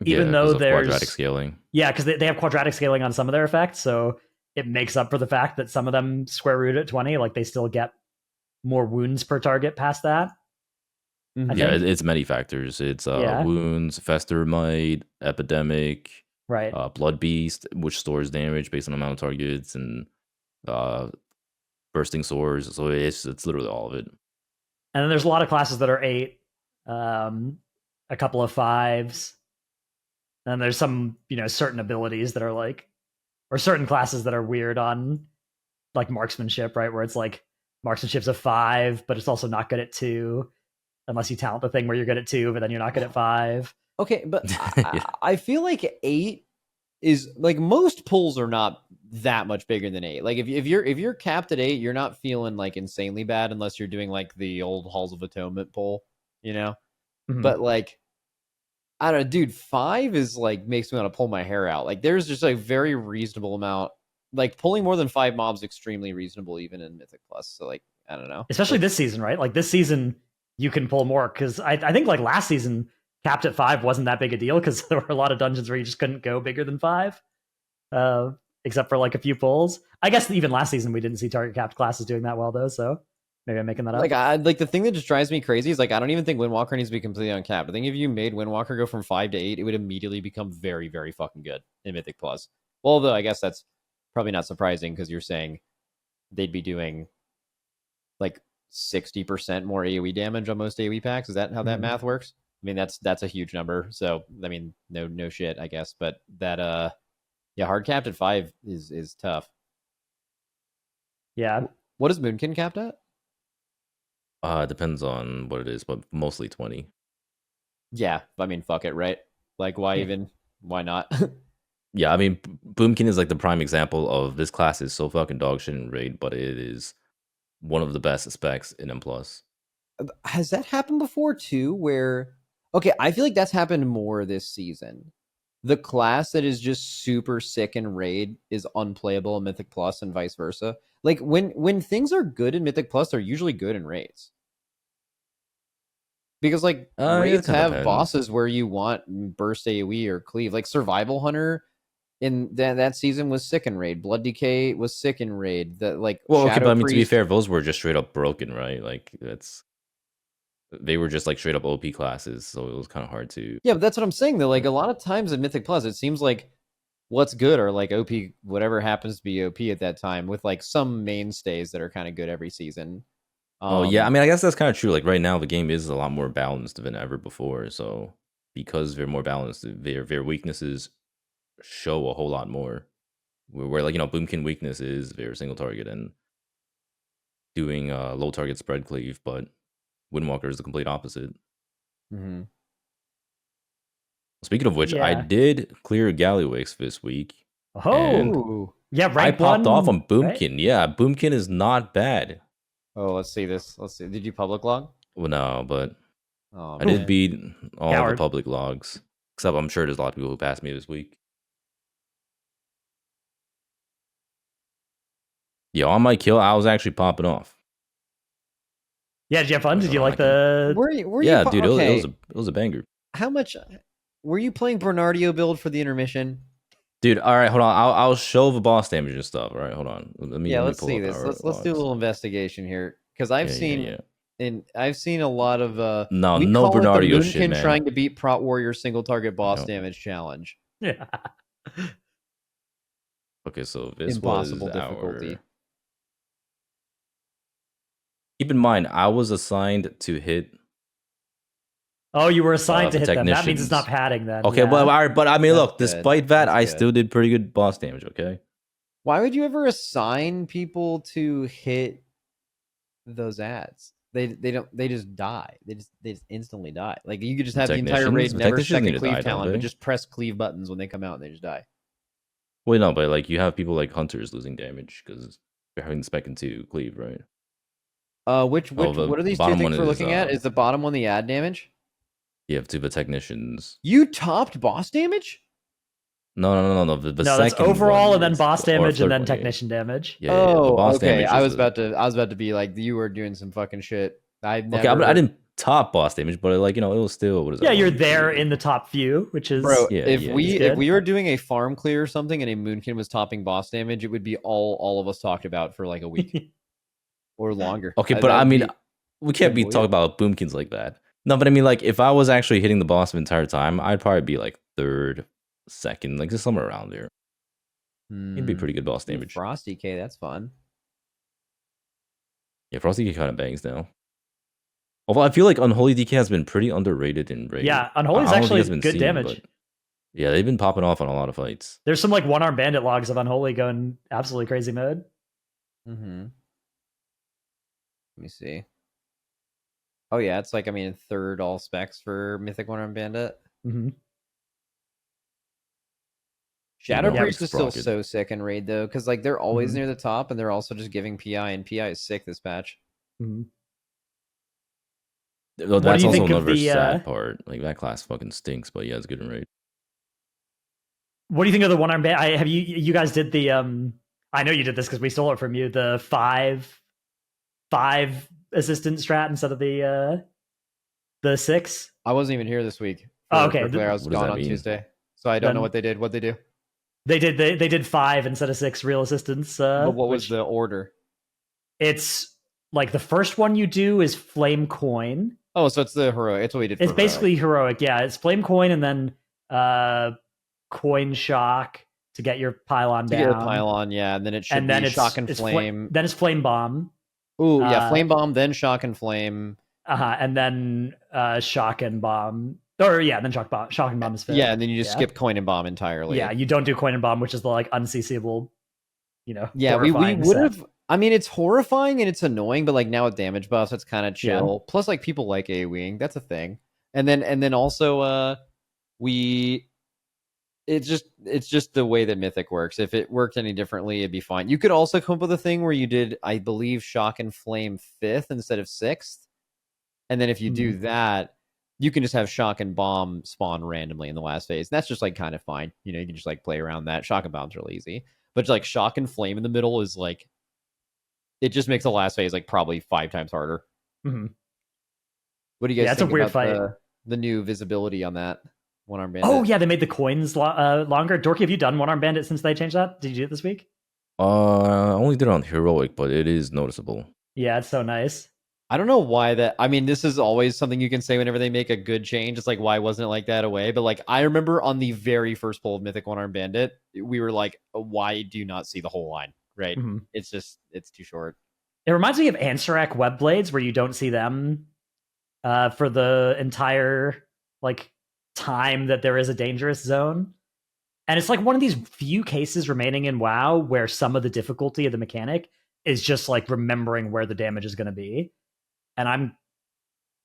even though there's quadratic scaling. Yeah, because they have quadratic scaling on some of their effects, so it makes up for the fact that some of them square root at 20, like they still get more wounds per target past that. Yeah, it's many factors. It's wounds, Fester Might, Epidemic, right? Blood Beast, which stores damage based on the amount of targets, and Bursting Swords. So it's literally all of it. And then there's a lot of classes that are 8, a couple of 5s, and there's some certain abilities that are like, or certain classes that are weird on like marksmanship, right? Where it's like marksmanship's a 5, but it's also not good at 2. Unless you talent the thing where you're good at 2, but then you're not good at 5. Okay, but I feel like 8 is like most pulls are not that much bigger than 8. Like if you're capped at 8, you're not feeling like insanely bad unless you're doing like the old Halls of Atonement pull, Mm-hmm. But like I don't know, dude, 5 is like makes me want to pull my hair out. Like there's just a very reasonable amount. Like pulling more than 5 mobs extremely reasonable even in Mythic Plus. So like I don't know. Especially this season, right? Like this season you can pull more, because I think like last season capped at 5 wasn't that big a deal because there were a lot of dungeons where you just couldn't go bigger than 5, except for like a few pulls. I guess even last season we didn't see target capped classes doing that well though, so maybe I'm making that up. Like the thing that just drives me crazy is like I don't even think Windwalker needs to be completely uncapped. I think if you made Windwalker go from 5 to 8, it would immediately become very, very fucking good in Mythic Plus. Well, although I guess that's probably not surprising because you're saying they'd be doing like 60% more AoE damage on most AoE packs. Is that how that math works? I mean, that's a huge number. So I mean, no shit, I guess. But that hard capped at 5 is tough. Yeah. What is Moonkin capped at? It depends on what it is, but mostly 20. Yeah, I mean, fuck it, right? Like, why not? Yeah, I mean, Boomkin is like the prime example of this class is so fucking dog shit in Raid, but it is one of the best specs in M+. Has that happened before too? Where okay, I feel like that's happened more this season. The class that is just super sick in Raid is unplayable in Mythic Plus, and vice versa. Like when things are good in Mythic Plus, they're usually good in Raids. Because like Raids have bosses where you want burst AoE or cleave. Like Survival Hunter in that season was sick in Raid. Blood Decay was sick in Raid. That like well, okay, but I mean, to be fair, those were just straight up broken, right? Like they were just like straight up OP classes, so it was kind of hard to. Yeah, but that's what I'm saying though. Like a lot of times in Mythic Plus, it seems like what's good are like OP, whatever happens to be OP at that time, with like some mainstays that are kind of good every season. Oh yeah, I mean, I guess that's kind of true. Like right now, the game is a lot more balanced than ever before. So because they're more balanced, their weaknesses show a whole lot more. Where like Boomkin weakness is very single target and doing low target spread cleave, but Windwalker is the complete opposite. Mm-hmm. Speaking of which, I did clear Gallywix this week. Oh, yeah, right. I popped off on Boomkin. Right? Yeah, Boomkin is not bad. Oh, let's see this. Let's see. Did you public log? Well, no, but I did beat all the public logs Except I'm sure there's a lot of people who passed me this week. Yo, on my kill, I was actually popping off. Yeah, did you have fun? Did you like the? Were you Dude, okay. it was a banger. How much were you playing Bernardio build for the intermission? Dude, all right, hold on. I'll show the boss damage and stuff. All right, hold on. Let's see this. Let's do a little investigation here because I've seen a lot of no Bernardio shit, man. Trying to beat Prot Warrior single target boss damage challenge. Yeah. Okay, so this impossible was difficulty. Keep in mind, I was assigned to hit. Oh, you were assigned to hit them. That means it's not padding then. Okay, but I mean, look, despite that, I still did pretty good boss damage. Okay. Why would you ever assign people to hit those ads? They don't. They just die. They just instantly die. Like you could just have the entire raid never second cleave talent, but just press cleave buttons when they come out and they just die. Wait, no, but like you have people like hunters losing damage because they're having spec into cleave, right? What are these two things we're looking at? Is the bottom one the ad damage? You have the technicians. You topped boss damage? No. The that's overall and then boss damage and then technician damage. Yeah, the boss damage. I was about to be like, you were doing some fucking shit. I didn't top boss damage, but like it was still what is that? Yeah, you're there in the top few, which is if we were doing a farm clear or something and a Moonkin was topping boss damage, it would be all of us talked about for like a week or longer. Okay, but I mean, we can't be talking about Boomkins like that. No, but I mean, like if I was actually hitting the boss the entire time, I'd probably be like third, second, like just somewhere around there. It'd be pretty good boss damage. Frosty K, that's fun. Yeah, Frosty K kind of bangs now. Although I feel like Unholy DK has been pretty underrated in raid. Yeah, Unholy's actually good damage. Yeah, they've been popping off on a lot of fights. There's some like one-arm bandit logs of Unholy going absolutely crazy mode. Mm-hmm. Let me see. Oh yeah, it's like third all specs for Mythic one-arm bandit. Mm-hmm. Shadow Priest is still so sick in raid though, because like they're always near the top and they're also just giving PI, and PI is sick this patch. Mm-hmm. That's also another sad part. Like that class fucking stinks, but yeah, it's good in raid. What do you think of the one-arm bandit? Have you guys did the I know you did this because we stole it from you. The five assistant strat instead of the 6. I wasn't even here this week. Okay, I was gone on Tuesday, so I don't know what they did. What they do? They did 5 instead of 6 real assistants. But what was the order? It's like the first one you do is Flame Coin. Oh, so it's the heroic. It's what we did. It's basically heroic. Yeah, it's Flame Coin and then Coin Shock to get your pylon down. To get your pylon, yeah, and then it should be Shock and Flame. Then it's Flame Bomb. Ooh, yeah, Flame Bomb, then Shock and Flame. And then Shock and Bomb. Or yeah, then Shock and Bomb is 5th. Yeah, and then you just skip Coin and Bomb entirely. Yeah, you don't do Coin and Bomb, which is the like unCCable, Yeah, we would have. I mean, it's horrifying and it's annoying, but like now with damage buffs, it's kind of chill. Yeah. Plus, like people like AoEing, that's a thing. And then also it's just the way that Mythic works. If it worked any differently, it'd be fine. You could also come up with a thing where you did, I believe, Shock and Flame 5th instead of 6th. And then if you do that, you can just have Shock and Bomb spawn randomly in the last phase. And that's just like kind of fine. You can just like play around that. Shock and Bomb's really easy. But like Shock and Flame in the middle is like, it just makes the last phase like probably 5 times harder. Mm-hmm. What do you guys think? That's a weird fight. The new visibility on that one-arm bandit. Oh yeah, they made the coins longer. Dorki, have you done one-arm bandit since they changed that? Did you do it this week? I only did it on heroic, but it is noticeable. Yeah, it's so nice. I don't know why that. I mean, this is always something you can say whenever they make a good change. It's like, why wasn't it like that away? But like, I remember on the very first pull of Mythic one-arm bandit, we were like, why do you not see the whole line? Right? Mm-hmm. It's too short. It reminds me of Ansarac web blades, where you don't see them for the entire like time that there is a dangerous zone. And it's like one of these few cases remaining in WoW where some of the difficulty of the mechanic is just like remembering where the damage is going to be. And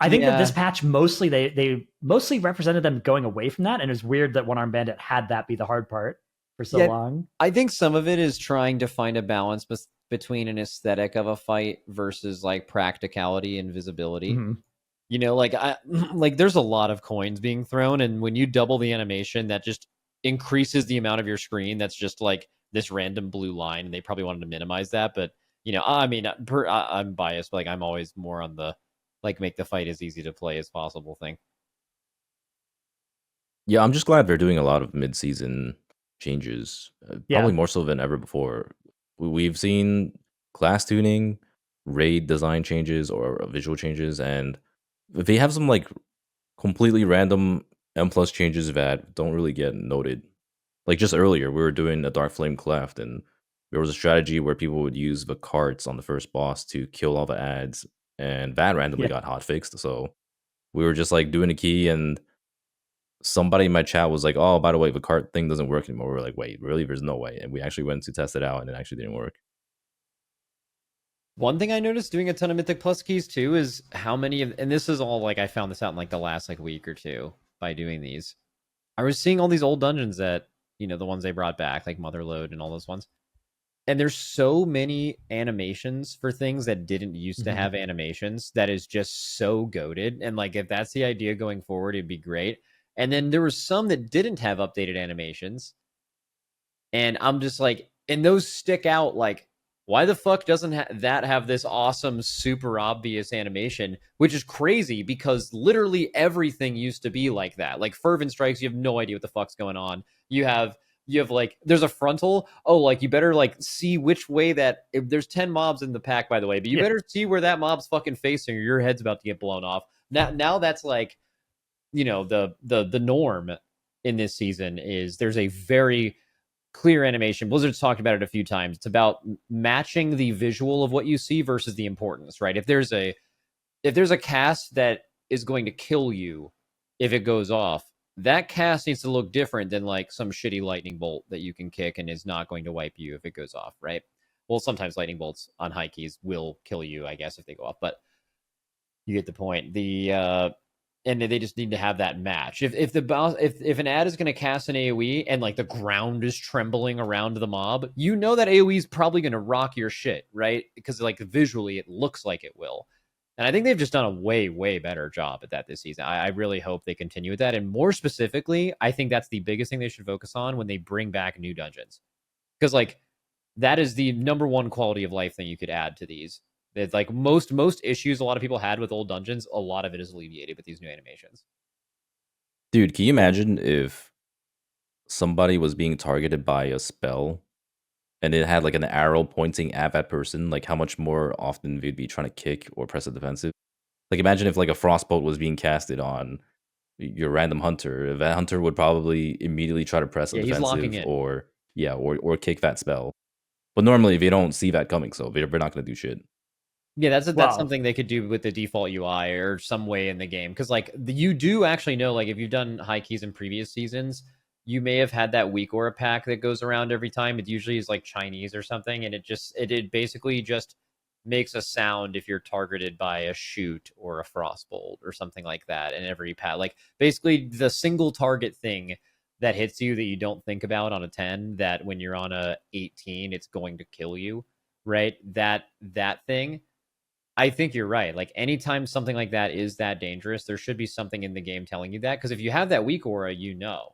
I think that this patch mostly they mostly represented them going away from that, and it's weird that One Arm Bandit had that be the hard part for so long. I think some of it is trying to find a balance between an aesthetic of a fight versus like practicality and visibility. Mm-hmm. You know, like like there's a lot of coins being thrown, and when you double the animation, that just increases the amount of your screen. That's just like this random blue line, and they probably wanted to minimize that. But you know, I mean, I'm biased, but like I'm always more on the like make the fight as easy to play as possible thing. Yeah, I'm just glad they're doing a lot of mid-season changes, probably more so than ever before. We've seen class tuning, raid design changes, or visual changes, and they have some like completely random M plus changes that don't really get noted. Like just earlier, we were doing a Dark Flame Cleft, and there was a strategy where people would use the carts on the first boss to kill all the ads, and that randomly got hot fixed. So we were just like doing a key, and somebody in my chat was like, "Oh, by the way, the cart thing doesn't work anymore." We're like, "Wait, really? There's no way." And we actually went to test it out, and it actually didn't work. One thing I noticed doing a ton of Mythic Plus keys too is how many of, and this is all like I found this out in like the last like week or two by doing these. I was seeing all these old dungeons that, you know, the ones they brought back, like Motherlode and all those ones. And there's so many animations for things that didn't used to have animations that is just so goated. And like if that's the idea going forward, it'd be great. And then there was some that didn't have updated animations. And I'm just like, and those stick out like, why the fuck doesn't that have this awesome, super obvious animation? Which is crazy because literally everything used to be like that. Like Fervent Strikes, you have no idea what the fuck's going on. You have like, there's a frontal. Oh, like you better like see which way that, if there's 10 mobs in the pack, by the way, but you better see where that mob's fucking facing or your head's about to get blown off. Now that's like, you know, the norm in this season is there's a very clear animation. Blizzard's talked about it a few times. It's about matching the visual of what you see versus the importance, right? If there's a cast that is going to kill you if it goes off, that cast needs to look different than like some shitty lightning bolt that you can kick and is not going to wipe you if it goes off, right? Well, sometimes lightning bolts on high keys will kill you, I guess, if they go off, but you get the point. And they just need to have that match. If an ad is going to cast an AoE and like the ground is trembling around the mob, you know that AoE is probably going to rock your shit, right? Because like visually it looks like it will. And I think they've just done a way better job at that this season. I really hope they continue with that. And more specifically, I think that's the biggest thing they should focus on when they bring back new dungeons. Because like that is the number one quality of life thing you could add to these. It's like most issues a lot of people had with old dungeons, a lot of it is alleviated with these new animations. Dude, can you imagine if somebody was being targeted by a spell and it had like an arrow pointing at that person, like how much more often they'd be trying to kick or press a defensive? Like imagine if like a frostbolt was being casted on your random hunter. That hunter would probably immediately try to press a defensive or kick that spell. But normally they don't see that coming, so they're not going to do shit. Yeah, that's something they could do with the default UI or some way in the game. Because like you do actually know, like if you've done high keys in previous seasons, you may have had that weak aura pack that goes around every time. It usually is like Chinese or something, and it basically just makes a sound if you're targeted by a shoot or a frostbolt or something like that. And every pack, like basically the single target thing that hits you that you don't think about on a 10, that when you're on a 18, it's going to kill you, right? That thing. I think you're right. Like anytime something like that is that dangerous, there should be something in the game telling you that. Because if you have that weak aura, you know,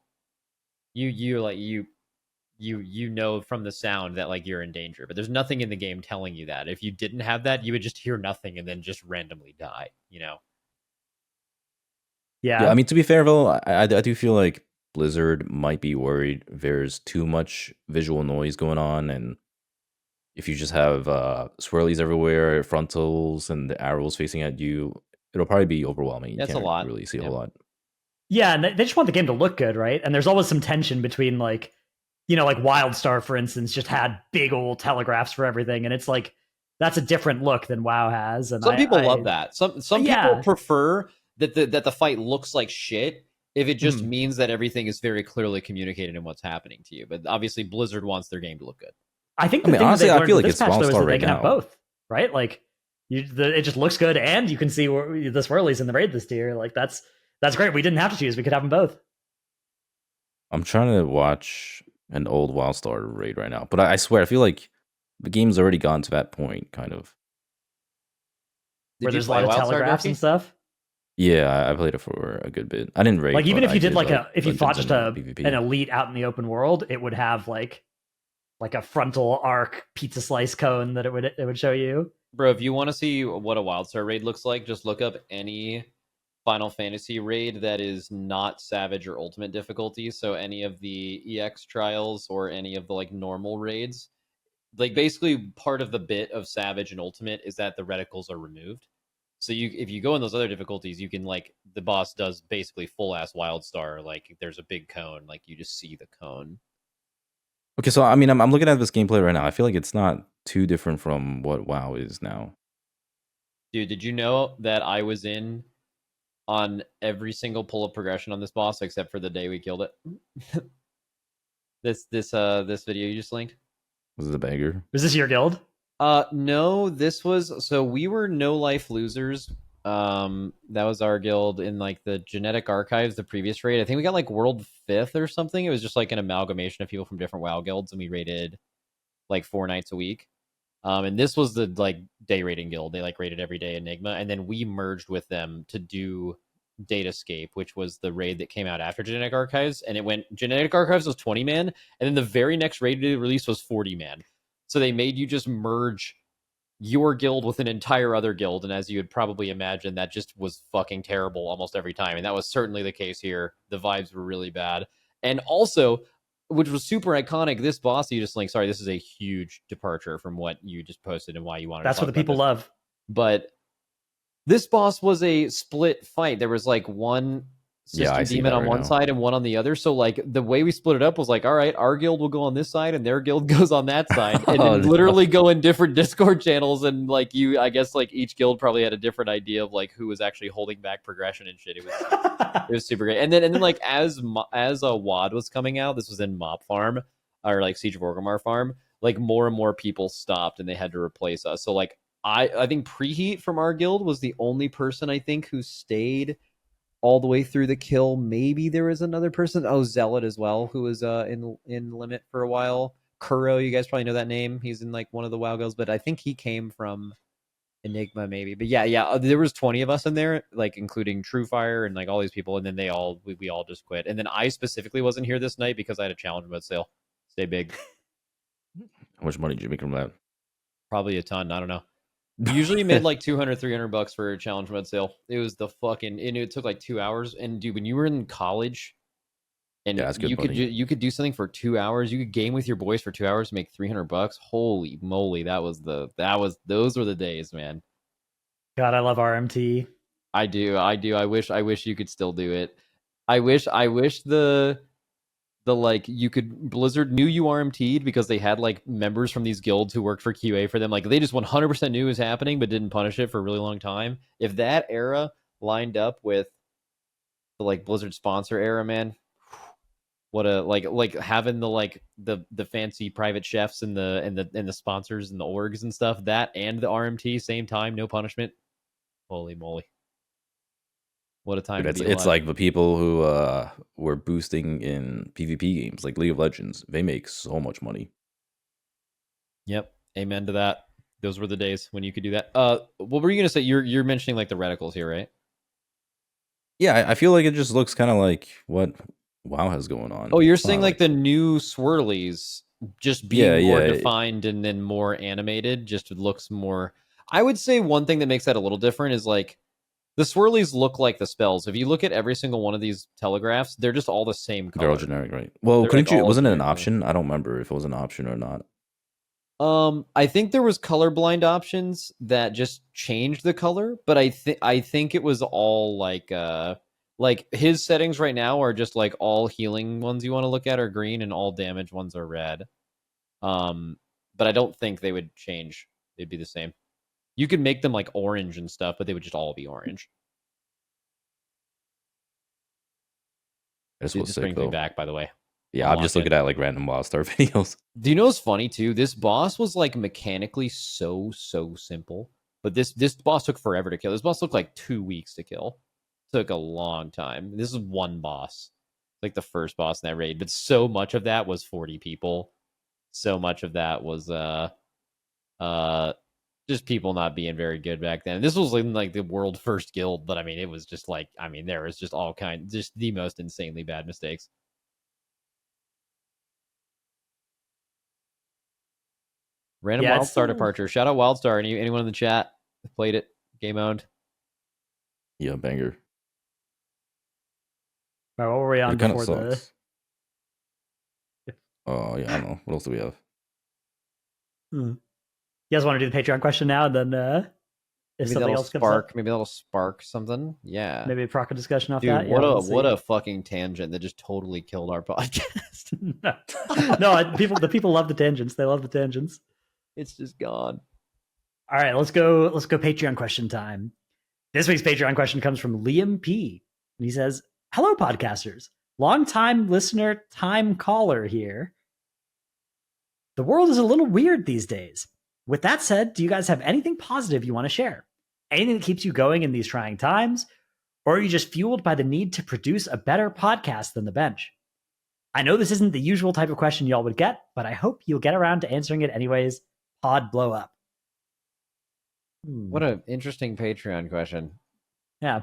you know from the sound that like you're in danger. But there's nothing in the game telling you that. If you didn't have that, you would just hear nothing and then just randomly die. You know. Yeah. I mean, to be fair though, I do feel like Blizzard might be worried there's too much visual noise going on, and if you just have swirlies everywhere, frontals, and the arrows facing at you, it'll probably be overwhelming. That's a lot. Really see a lot. Yeah, and they just want the game to look good, right? And there's always some tension between like, you know, like Wildstar, for instance, just had big old telegraphs for everything, and it's like that's a different look than WoW has. And some people love that. Some people prefer that the fight looks like shit if it just means that everything is very clearly communicated in what's happening to you. But obviously, Blizzard wants their game to look good. I think the thing honestly, I feel like it's patch, though, is that they can have both, right? Like, it just looks good, and you can see the swirlies in the raid this tier. Like, that's great. We didn't have to choose; we could have them both. I'm trying to watch an old Wildstar raid right now, but I swear, I feel like the game's already gone to that point, kind of. Where there's a lot of telegraphs and stuff. Yeah, I played it for a good bit. I didn't raid. Like, even but if you I did like if you fought dungeons just and an PvP. elite out in the open world, it would have like a frontal arc pizza slice cone that it would show you. Bro, if you want to see what a Wildstar raid looks like, just look up any Final Fantasy raid that is not Savage or Ultimate difficulty. So any of the EX trials or any of the like normal raids. Like basically part of the bit of Savage and Ultimate is that the reticles are removed. So if you go in those other difficulties, you can like the boss does basically full ass Wildstar. Like there's a big cone, like you just see the cone. Okay, so I mean, I'm looking at this gameplay right now. I feel like it's not too different from what WoW is now. Dude, did you know that I was in on every single pull of progression on this boss except for the day we killed it? this video you just linked? Was it a bagger? Was this your guild? No, this was so we were no life losers. That was our guild in like the genetic archives, the previous raid. I think we got like world 5th or something. It was just like an amalgamation of people from different WoW guilds, and we raided like 4 nights a week. And this was the like day raiding guild. They like raided every day Enigma, and then we merged with them to do Datascape, which was the raid that came out after Genetic Archives, and it went Genetic Archives was 20 man, and then the very next raid release was 40 man. So they made you just merge your guild with an entire other guild, and as you would probably imagine, that just was fucking terrible almost every time, and that was certainly the case here. The vibes were really bad, and also, which was super iconic, this boss you just linked. Sorry, this is a huge departure from what you just posted and why you wanted. That's to what the people love. But this boss was a split fight. There was like one system demon on one side and one on the other. So like the way we split it up was like, all right, our guild will go on this side and their guild goes on that side, and then literally go in different Discord channels. And like I guess like each guild probably had a different idea of like who was actually holding back progression and shit. It was super great. And then like as a WoD was coming out, this was in Mop Farm or like Siege of Orgrimmar Farm. Like more and more people stopped and they had to replace us. So like I think Preheat from our guild was the only person I think who stayed all the way through the kill. Maybe there was another person. Oh, Zealot as well, who was in Limit for a while. Kuro, you guys probably know that name. He's in like one of the WoW guilds, but I think he came from Enigma maybe. But yeah, there was 20 of us in there, like including Truefire and like all these people, and then we all just quit. And then I specifically wasn't here this night because I had a challenge mode sale. Stay big. How much money did you make from that? Probably a ton. I don't know. We usually made like $200-$300 for a challenge mode sale. It was the fucking, and it took like 2 hours. And dude, when you were in college, and yeah, you could do something for 2 hours, you could game with your boys for 2 hours, make $300. Holy moly, those were the days, man. God, I love RMT. I do. I wish you could still do it. I wish the like you could Blizzard knew you RMT'd because they had like members from these guilds who worked for QA for them. Like they just 100% knew it was happening, but didn't punish it for a really long time. If that era lined up with the like Blizzard sponsor era, man, what a like having the like the fancy private chefs and the sponsors and the orgs and stuff, that and the RMT same time, no punishment. Holy moly. What a time to be alive. It's like the people who were boosting in PvP games like League of Legends. They make so much money. Yep. Amen to that. Those were the days when you could do that. What were you going to say? You're mentioning like the reticles here, right? Yeah, I feel like it just looks kind of like what WoW has going on. Oh, you're saying like the new swirlies just being more defined and then more animated just looks more... I would say one thing that makes that a little different is like the swirlies look like the spells. If you look at every single one of these telegraphs, they're just all the same color. They're all generic, right? Well, wasn't it an option? I don't remember if it was an option or not. I think there was colorblind options that just changed the color, but I think it was all like his settings right now are just like all healing ones you want to look at are green and all damage ones are red. But I don't think they would change. They'd be the same. You could make them like orange and stuff, but they would just all be orange. This just brings me back, by the way. Yeah, I'm just looking at like random Wildstar videos. Do you know what's funny too? This boss was like mechanically so simple, but this boss took forever to kill. This boss took like 2 weeks to kill. Took a long time. This is one boss, like the first boss in that raid, but so much of that was 40 people. So much of that was just people not being very good back then. This was like the world first guild, but I mean, it was just like, I mean, there was just all kinds, just the most insanely bad mistakes. Random Wildstar departure. Shout out Wildstar. Anyone in the chat played it? Game owned. Yeah, banger. All right, what were we on before the? Oh yeah, I don't know. What else do we have? You guys want to do the Patreon question now, and then if maybe something else comes up, maybe that'll spark something. Yeah, maybe a proper discussion off Dude, that. What a fucking tangent that just totally killed our podcast. No, the people love the tangents. They love the tangents. It's just gone. All right, let's go Patreon question time. This week's Patreon question comes from Liam P. And he says, "Hello, podcasters. Long-time listener, time caller here. The world is a little weird these days. With that said, do you guys have anything positive you want to share? Anything that keeps you going in these trying times? Or are you just fueled by the need to produce a better podcast than the bench? I know this isn't the usual type of question y'all would get, but I hope you'll get around to answering it anyways. Pod blow up." What an interesting Patreon question. Yeah.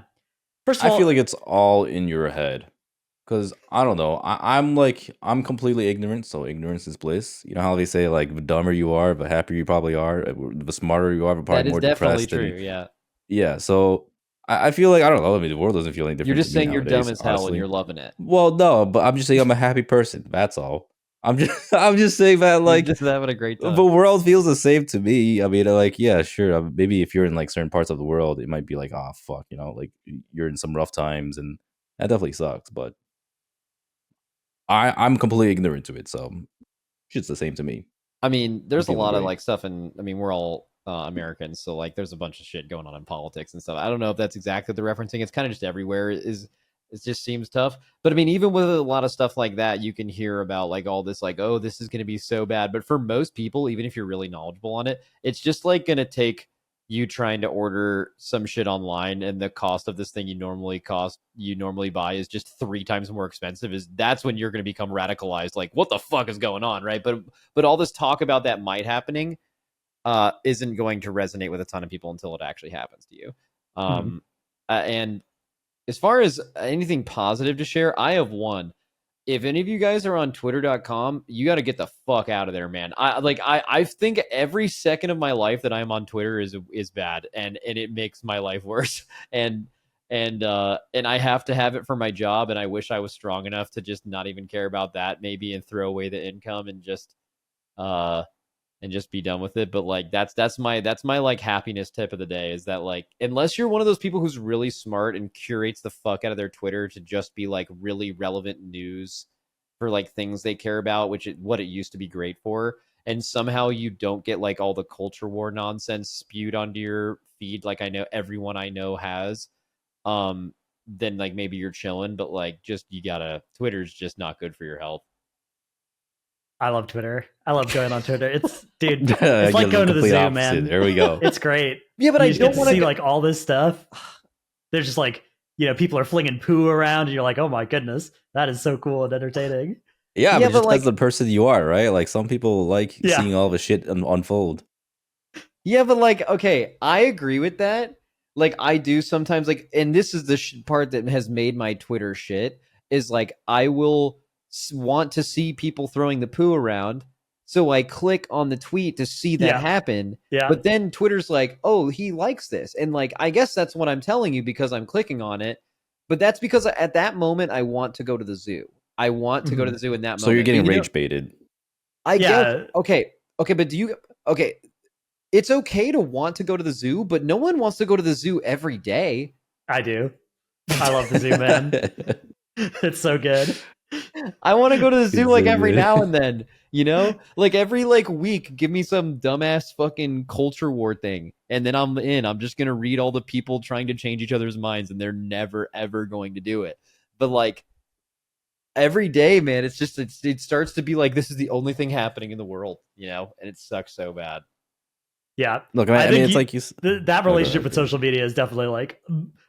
First of all, I feel like it's all in your head. Because I don't know. I'm completely ignorant, so ignorance is bliss. You know how they say, like, the dumber you are, the happier you probably are. The smarter you are, the probably more depressed. That is definitely true, yeah. Yeah, so I feel like, I don't know. I mean, the world doesn't feel any different. You're just saying you're nowadays, dumb as hell honestly. and you're loving it. Well, no, but I'm just saying I'm a happy person. That's all. I'm just saying that, like, you're just having a great time. The world feels the same to me. I mean, like, yeah, sure. Maybe if you're in like certain parts of the world, it might be like, oh fuck, you know, like you're in some rough times, and that definitely sucks. But I'm completely ignorant to it, so shit's the same to me. I mean, there's a lot of like stuff, and I mean, we're all Americans, so like, there's a bunch of shit going on in politics and stuff. I don't know if that's exactly the referencing. It's kind of just everywhere. It just seems tough. But I mean, even with a lot of stuff like that, you can hear about like all this, like, oh, this is going to be so bad. But for most people, even if you're really knowledgeable on it, it's just like going to take you trying to order some shit online, and the cost of this thing you normally buy is just 3 times more expensive. That's when you're going to become radicalized. Like, what the fuck is going on, right? But all this talk about that might happening isn't going to resonate with a ton of people until it actually happens to you. And as far as anything positive to share, I have one. If any of you guys are on twitter.com, you got to get the fuck out of there, man. I think every second of my life that I'm on Twitter is bad, and it makes my life worse. And I have to have it for my job, and I wish I was strong enough to just not even care about that, maybe, and throw away the income and just be done with it. But like, that's my like happiness tip of the day, is that like, unless you're one of those people who's really smart and curates the fuck out of their Twitter to just be like really relevant news for like things they care about, what it used to be great for, and somehow you don't get like all the culture war nonsense spewed onto your feed like I know everyone I know has, then like maybe you're chilling. But like, just Twitter's just not good for your health. I love Twitter. I love going on Twitter. It's it's like going to the zoo, opposite. Man. There we go. It's great. Yeah, but I don't want to see like all this stuff. There's just like, you know, people are flinging poo around, and you're like, oh my goodness, that is so cool and entertaining. Yeah, but just like, the person you are, right? Like, some people like seeing all the shit unfold. Yeah, but like, okay, I agree with that. Like, I do sometimes, like, and this is the part that has made my Twitter shit, is like, I will want to see people throwing the poo around, so I click on the tweet to see that happen. But then Twitter's like, oh, he likes this, and like, I guess that's what I'm telling you because I'm clicking on it. But that's because at that moment I want to go to the zoo. I want to go to the zoo in that moment. So you're getting rage baited. I guess. Okay, but it's okay to want to go to the zoo, but no one wants to go to the zoo every day. I do. I love the zoo, man. It's so good. I want to go to the zoo like every now and then, you know, like every like week, give me some dumbass fucking culture war thing, and then I'm just gonna read all the people trying to change each other's minds, and they're never ever going to do it. But like, every day, man, it's just it starts to be like, this is the only thing happening in the world, you know, and it sucks so bad. Yeah, look, I mean, it's like that relationship with social media is definitely like,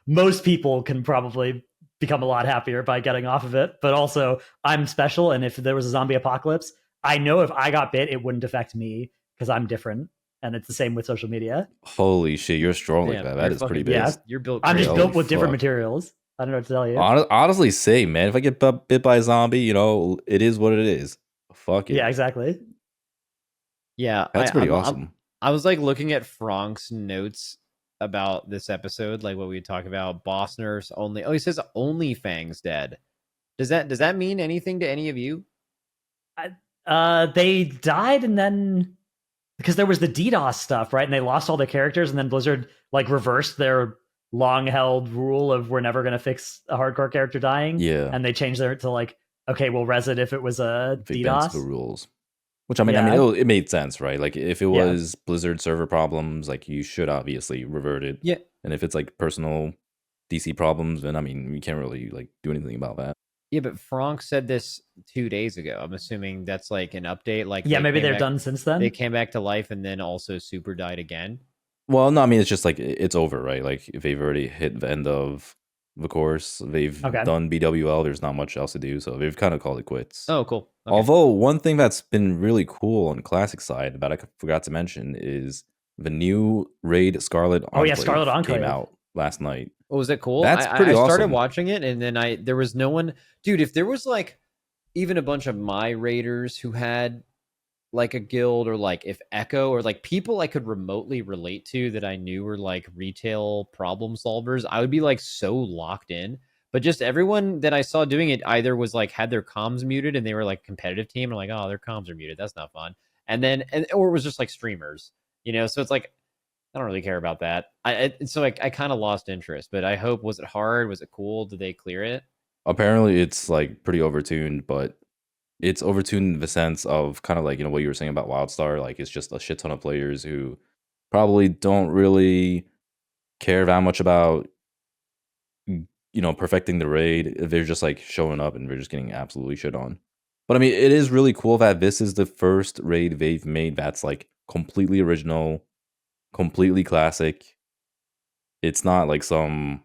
most people can probably become a lot happier by getting off of it. But also, I'm special, and if there was a zombie apocalypse, I know if I got bit, it wouldn't affect me because I'm different. and it's the same with social media. Holy shit, you're strong like that. That is pretty big. Yeah. You're built. I'm just crazy. built with different fuck. materials. I don't know what to tell you. Honestly, same, man. If I get bit by a zombie, you know, it is what it is. Fuck it. Yeah, exactly. Yeah, That's pretty awesome. I was like looking at Fronk's notes about this episode, like what we talk about. Boss nurse only. Oh, he says Onlyfangs dead. Does that mean anything to any of you? They died, and then because there was the DDoS stuff, right? And they lost all their characters, and then Blizzard like reversed their long-held rule of we're never going to fix a hardcore character dying. Yeah. And they changed their to like, okay, we'll res it if it was a DDoS. The rules. Which I mean, it made sense, right? Like if it was Blizzard server problems, like you should obviously revert it. Yeah. And if it's like personal DC problems, then I mean, you can't really like do anything about that. Yeah, but Fronk said this 2 days ago. I'm assuming that's like an update. Like, yeah, maybe they're done since then. They came back to life and then also super died again. Well, no, I mean, it's just like it's over, right? Like if they've already hit the end of the course, they've done BWL. There's not much else to do, so they've kind of called it quits. Oh, cool. Okay. Although one thing that's been really cool on Classic side that I forgot to mention is the new raid Scarlet Enclave. Oh yeah, Scarlet Enclave came out last night. Oh, was it cool? That's pretty awesome. I started watching it, and then there was no one. Dude, if there was like even a bunch of my raiders who had like a guild, or like if Echo, or like people I could remotely relate to that I knew were like retail problem solvers, I would be like so locked in. But just everyone that I saw doing it either was like had their comms muted and they were like competitive team, and like, oh, their comms are muted, that's not fun. Or it was just like streamers, you know. So it's like I don't really care about that. I kind of lost interest. But I hope, was it hard? Was it cool? Did they clear it? Apparently, it's like pretty overtuned, but it's overtuned in the sense of kind of like, you know, what you were saying about Wildstar. Like it's just a shit ton of players who probably don't really care that much about, you know, perfecting the raid. They're just like showing up and they're just getting absolutely shit on. But I mean, it is really cool that this is the first raid they've made that's like completely original, completely classic. It's not like some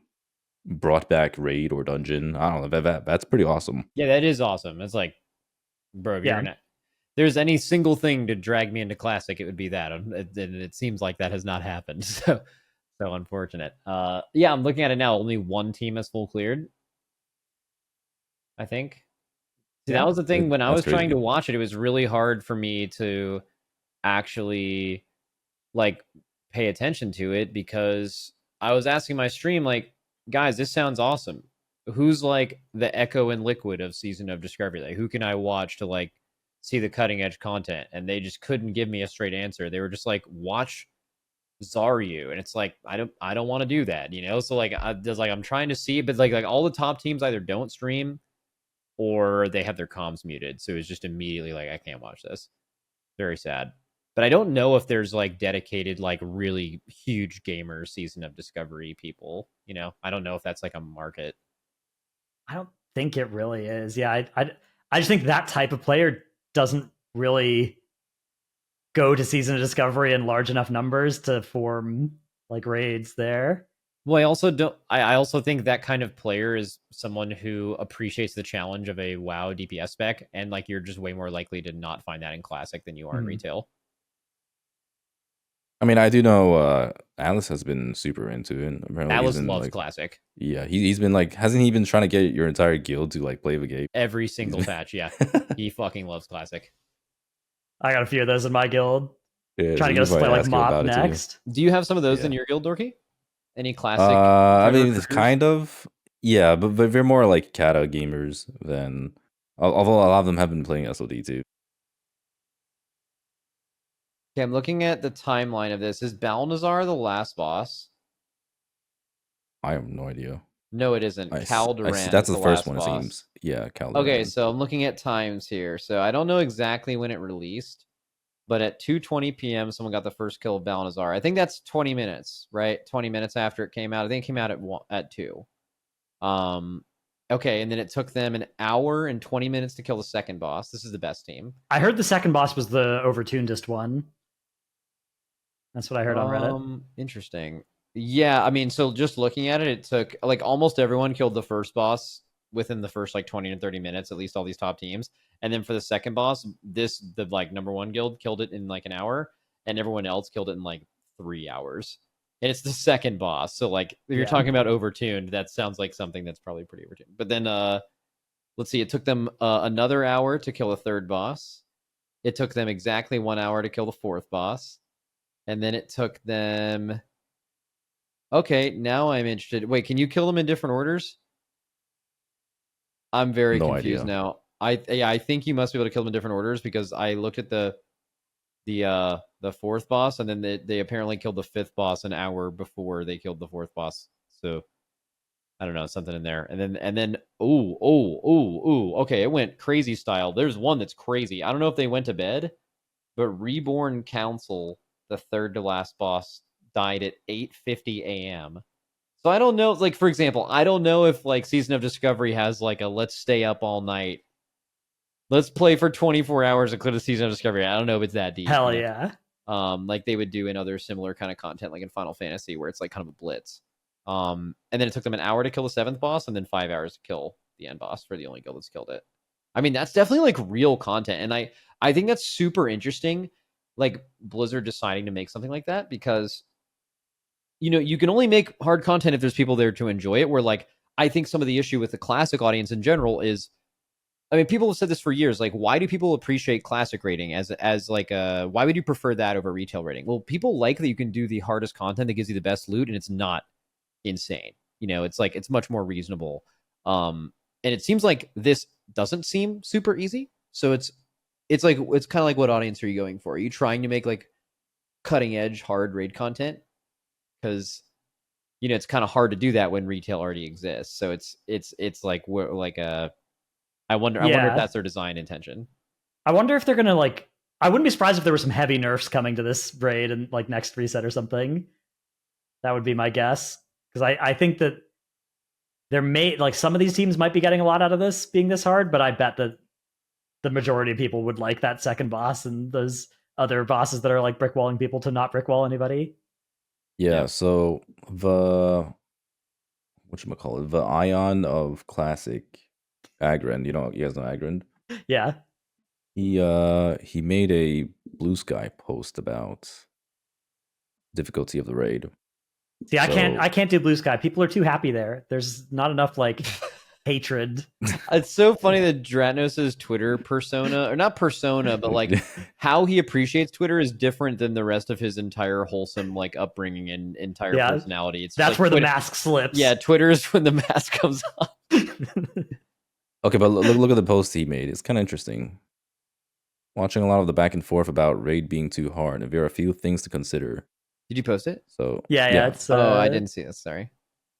brought back raid or dungeon. I don't know. That's pretty awesome. Yeah, that is awesome. It's like, bro, if you're not, there's any single thing to drag me into Classic, it would be that. And it seems like that has not happened. So unfortunate. Yeah, I'm looking at it now. Only one team has full cleared, I think. See, that was the thing. When I was trying to watch it was really hard for me to actually like pay attention to it, because I was asking my stream, like, guys, this sounds awesome. Who's like the Echo and Liquid of Season of Discovery? Like, who can I watch to like see the cutting edge content? And they just couldn't give me a straight answer. They were just like, watch Zaryu, and it's like I don't want to do that, you know. So like I'm trying to see, but like all the top teams either don't stream or they have their comms muted, so it's just immediately like I can't watch this. Very sad. But I don't know if there's like dedicated like really huge gamer Season of Discovery people, you know. I don't know if that's like a market. I don't think it really is. Yeah, I just think that type of player doesn't really go to Season of Discovery in large enough numbers to form like raids there. Well, I also think that kind of player is someone who appreciates the challenge of a WoW DPS spec, and like you're just way more likely to not find that in Classic than you are in retail. I mean, I do know Alice has been super into it. Apparently Alice loves like, Classic. Yeah, he's been like, hasn't he been trying to get your entire guild to like play the game? Every single patch, yeah. He fucking loves Classic. I got a few of those in my guild. Yeah, trying to get us to play like Mop next. Do you have some of those in your guild, Dorki? Any Classic? I mean, it's kind of, yeah, but they're more like Kata gamers than, although a lot of them have been playing SoD too. Okay, I'm looking at the timeline of this. Is Balnazar the last boss? I have no idea. No, it isn't. Calderan. That's the first one, boss. it seems. Yeah, Calderan. Okay, so I'm looking at times here. So I don't know exactly when it released, but at 2:20 p.m., someone got the first kill of Balnazar. I think that's 20 minutes, right? 20 minutes after it came out. I think it came out at 2. Okay, and then it took them an hour and 20 minutes to kill the second boss. This is the best team. I heard the second boss was the overtunedest one. That's what I heard on Reddit. Interesting. Yeah, I mean, so just looking at it, it took like almost everyone killed the first boss within the first like 20 to 30 minutes, at least all these top teams. And then for the second boss, the like number one guild killed it in like an hour. and everyone else killed it in like 3 hours. And it's the second boss. So like if you're Yeah. talking about overtuned, that sounds like something that's probably pretty overtuned. But then let's see, it took them another hour to kill the third boss. It took them exactly 1 hour to kill the fourth boss. And then it took them... Okay, now I'm interested. Wait, can you kill them in different orders? I'm very confused now. I think you must be able to kill them in different orders because I looked at the fourth boss, and then they apparently killed the fifth boss an hour before they killed the fourth boss. So I don't know, something in there. And then okay, it went crazy style. There's one that's crazy. I don't know if they went to bed, but Reborn Council, the third to last boss, died at 8:50 a.m. So I don't know, like, for example, I don't know if like Season of Discovery has like a let's stay up all night, let's play for 24 hours and clear the Season of Discovery. I don't know if it's that deep. Hell yeah. Like they would do in other similar kind of content, like in Final Fantasy, where it's like kind of a blitz. And then it took them an hour to kill the seventh boss, and then 5 hours to kill the end boss for the only guild that's killed it. I mean, that's definitely like real content, and I think that's super interesting. Like Blizzard deciding to make something like that, because you know you can only make hard content if there's people there to enjoy it. Where like I think some of the issue with the classic audience in general is, I mean, people have said this for years. Like, why do people appreciate classic rating as like a? Why would you prefer that over retail rating? Well, people like that you can do the hardest content that gives you the best loot, and it's not insane. You know, it's like it's much more reasonable. And it seems like this doesn't seem super easy. So it's like it's kind of like, what audience are you going for? Are you trying to make like cutting edge hard raid content? Because you know it's kind of hard to do that when retail already exists. So it's like we're like a. I wonder if that's their design intention. I wonder if they're gonna like. I wouldn't be surprised if there were some heavy nerfs coming to this raid and like next reset or something. That would be my guess, because I think that there may like some of these teams might be getting a lot out of this being this hard, but I bet that the majority of people would like that second boss and those other bosses that are like brickwalling people to not brickwall anybody. Yeah. So the whatchamacallit, the Ion of Classic, Agrand. You guys know Agrand? Yeah. He made a Blue Sky post about difficulty of the raid. See, I can't do Blue Sky. People are too happy there. There's not enough like hatred. It's so funny that Dratnos' Twitter persona, or not persona, but like how he appreciates Twitter is different than the rest of his entire wholesome like upbringing and entire personality. It's that's like where Twitter, the mask slips. Yeah, Twitter is when the mask comes off. Okay, but look at the post he made. It's kind of interesting. Watching a lot of the back and forth about raid being too hard, and there are a few things to consider. Did you post it? So yeah. It's I didn't see it. Sorry.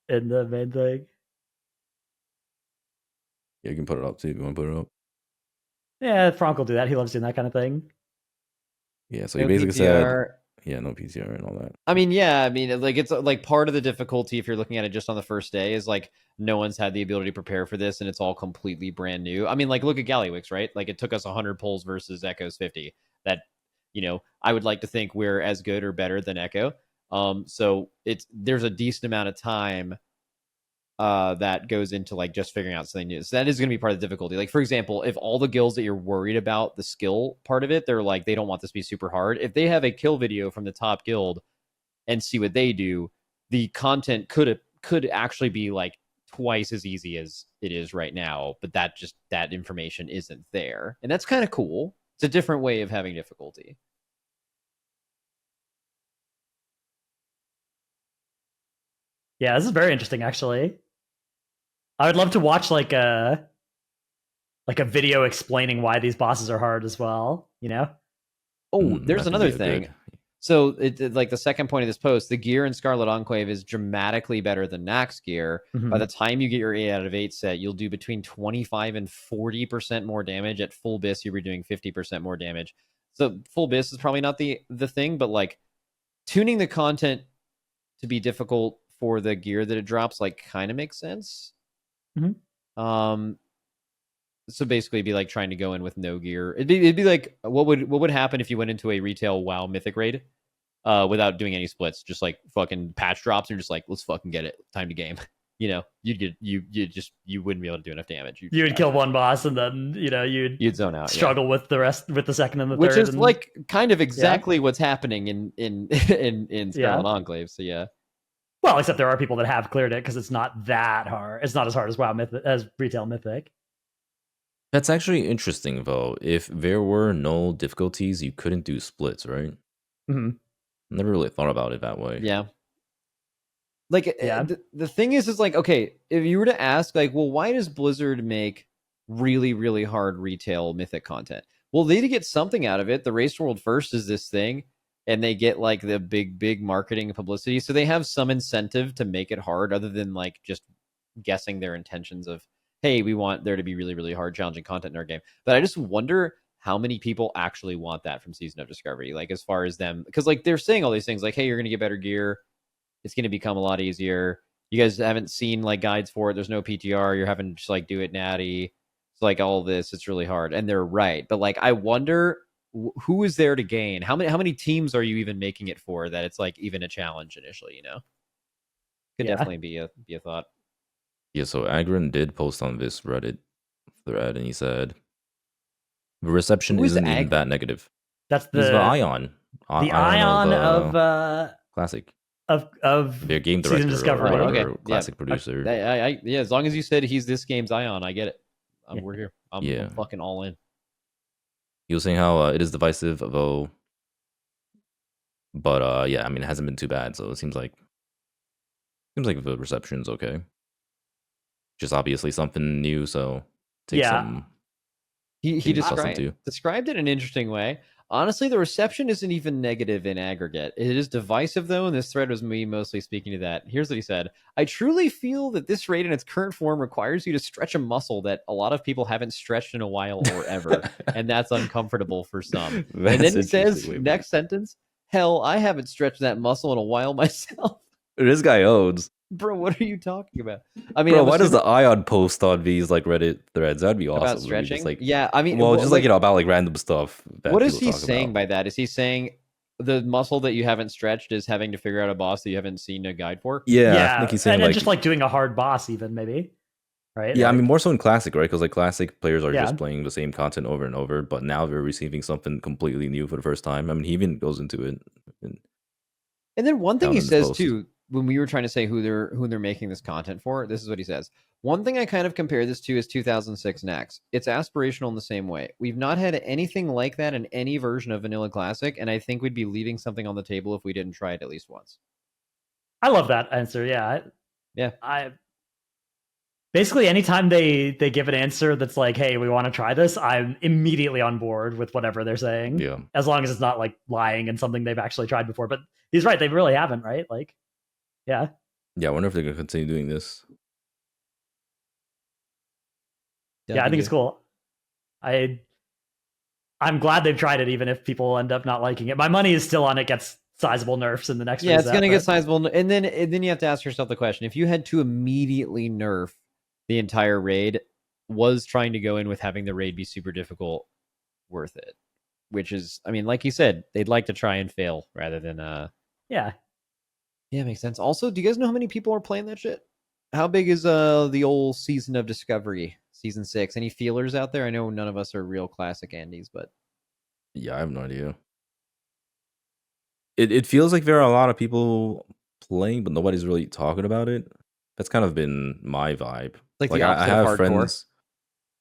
In the main thing. Yeah, you can put it up too if you want to put it up. Yeah, Fronk will do that. He loves doing that kind of thing. Yeah, so he basically said, yeah, no PTR and all that. I mean, yeah, I mean, like it's like part of the difficulty if you're looking at it just on the first day is like no one's had the ability to prepare for this, and it's all completely brand new. I mean, like look at Gallywix, right? Like it took us 100 pulls versus Echo's 50. That, you know, I would like to think we're as good or better than Echo. So there's a decent amount of time that goes into like just figuring out something new. So that is going to be part of the difficulty. Like for example, if all the guilds that you're worried about the skill part of it, they're like they don't want this to be super hard. If they have a kill video from the top guild and see what they do, the content could actually be like twice as easy as it is right now. But that information isn't there, and that's kind of cool. It's a different way of having difficulty. Yeah, this is very interesting, actually. I would love to watch like a video explaining why these bosses are hard as well, you know? Oh, there's another thing. Good. So it like the second point of this post, the gear in Scarlet Enclave is dramatically better than Nax gear. Mm-hmm. By the time you get your 8 out of 8 set, you'll do between 25 and 40% more damage. At full BIS, you'll be doing 50% more damage. So full BIS is probably not the thing, but like tuning the content to be difficult for the gear that it drops like kind of makes sense. Mm-hmm. So basically, it'd be like trying to go in with no gear. It'd be like what would happen if you went into a retail WoW Mythic raid without doing any splits, just like fucking patch drops, and you're just like, let's fucking get it, time to game. you wouldn't be able to do enough damage. You would kill one boss, and then you'd zone out, struggle with the rest, with the second and the which third, is like kind of exactly what's happening in Scarlet Enclave. So yeah. Well, except there are people that have cleared it because it's not that hard. It's not as hard as WoW as Retail Mythic. That's actually interesting, though. If there were no difficulties, you couldn't do splits, right? Mm-hmm. Never really thought about it that way. Yeah. Like, the thing is like, okay, if you were to ask, like, well, why does Blizzard make really, really hard retail Mythic content? Well, they get something out of it. The Race World First is this thing, and they get like the big marketing and publicity. So they have some incentive to make it hard, other than like just guessing their intentions of, hey, we want there to be really, really hard, challenging content in our game. But I just wonder how many people actually want that from Season of Discovery. Like, as far as them, because like they're saying all these things like, hey, you're going to get better gear. It's going to become a lot easier. You guys haven't seen like guides for it. There's no PTR. You're having to just like do it natty. It's like all this. It's really hard. And they're right. But like, I wonder who is there to gain? How many teams are you even making it for that it's like even a challenge initially, Could definitely be a thought. Yeah, so Agron did post on this Reddit thread, and he said the reception isn't even that negative. That's the Ion. The Ion of Classic. Of their game director, Discovery. Or whatever, classic producer. Yeah, as long as you said he's this game's Ion, I get it. We're here. I'm fucking all in. He was saying how it is divisive, though. But yeah, I mean, it hasn't been too bad, so it seems like the reception's okay. Just obviously something new, so take some. He described it in an interesting way. Honestly, the reception isn't even negative in aggregate. It is divisive, though, and this thread was me mostly speaking to that. Here's what he said. I truly feel that this raid in its current form requires you to stretch a muscle that a lot of people haven't stretched in a while or ever, and that's uncomfortable for some. And then he says, next sentence, hell, I haven't stretched that muscle in a while myself. This guy owns. Bro, what are you talking about? I mean, bro, why does the Ion post on these like Reddit threads? That'd be awesome. About stretching? Just, like, yeah, I mean, just like about like random stuff. What is he saying by that? Is he saying the muscle that you haven't stretched is having to figure out a boss that you haven't seen a guide for? Yeah. I think he's saying and just like doing a hard boss, even maybe. Right? Yeah, like, I mean, more so in Classic, right? Because like Classic players are just playing the same content over and over, but now they're receiving something completely new for the first time. I mean, he even goes into it. And then one thing he says too, when we were trying to say who they're making this content for, this is what he says. One thing I kind of compare this to is 2006 Nax. It's aspirational in the same way. We've not had anything like that in any version of Vanilla Classic, and I think we'd be leaving something on the table if we didn't try it at least once. I love that answer. Yeah. I basically anytime they give an answer that's like, hey, we want to try this, I'm immediately on board with whatever they're saying. Yeah. As long as it's not like lying and something they've actually tried before. But he's right, they really haven't, right? Like, yeah. Yeah, I wonder if they're gonna continue doing this. Yeah, I think it's cool. I'm glad they've tried it, even if people end up not liking it. My money is still on it gets sizable nerfs in the next reset, it's going to get sizable. And then you have to ask yourself the question, if you had to immediately nerf the entire raid, was trying to go in with having the raid be super difficult worth it? Which is, I mean, like you said, they'd like to try and fail rather than... Yeah, makes sense. Also, do you guys know how many people are playing that shit? How big is the old Season of Discovery, Season 6? Any feelers out there? I know none of us are real classic Andes, but... Yeah, I have no idea. It feels like there are a lot of people playing, but nobody's really talking about it. That's kind of been my vibe. Like the opposite I have of hardcore? Friends.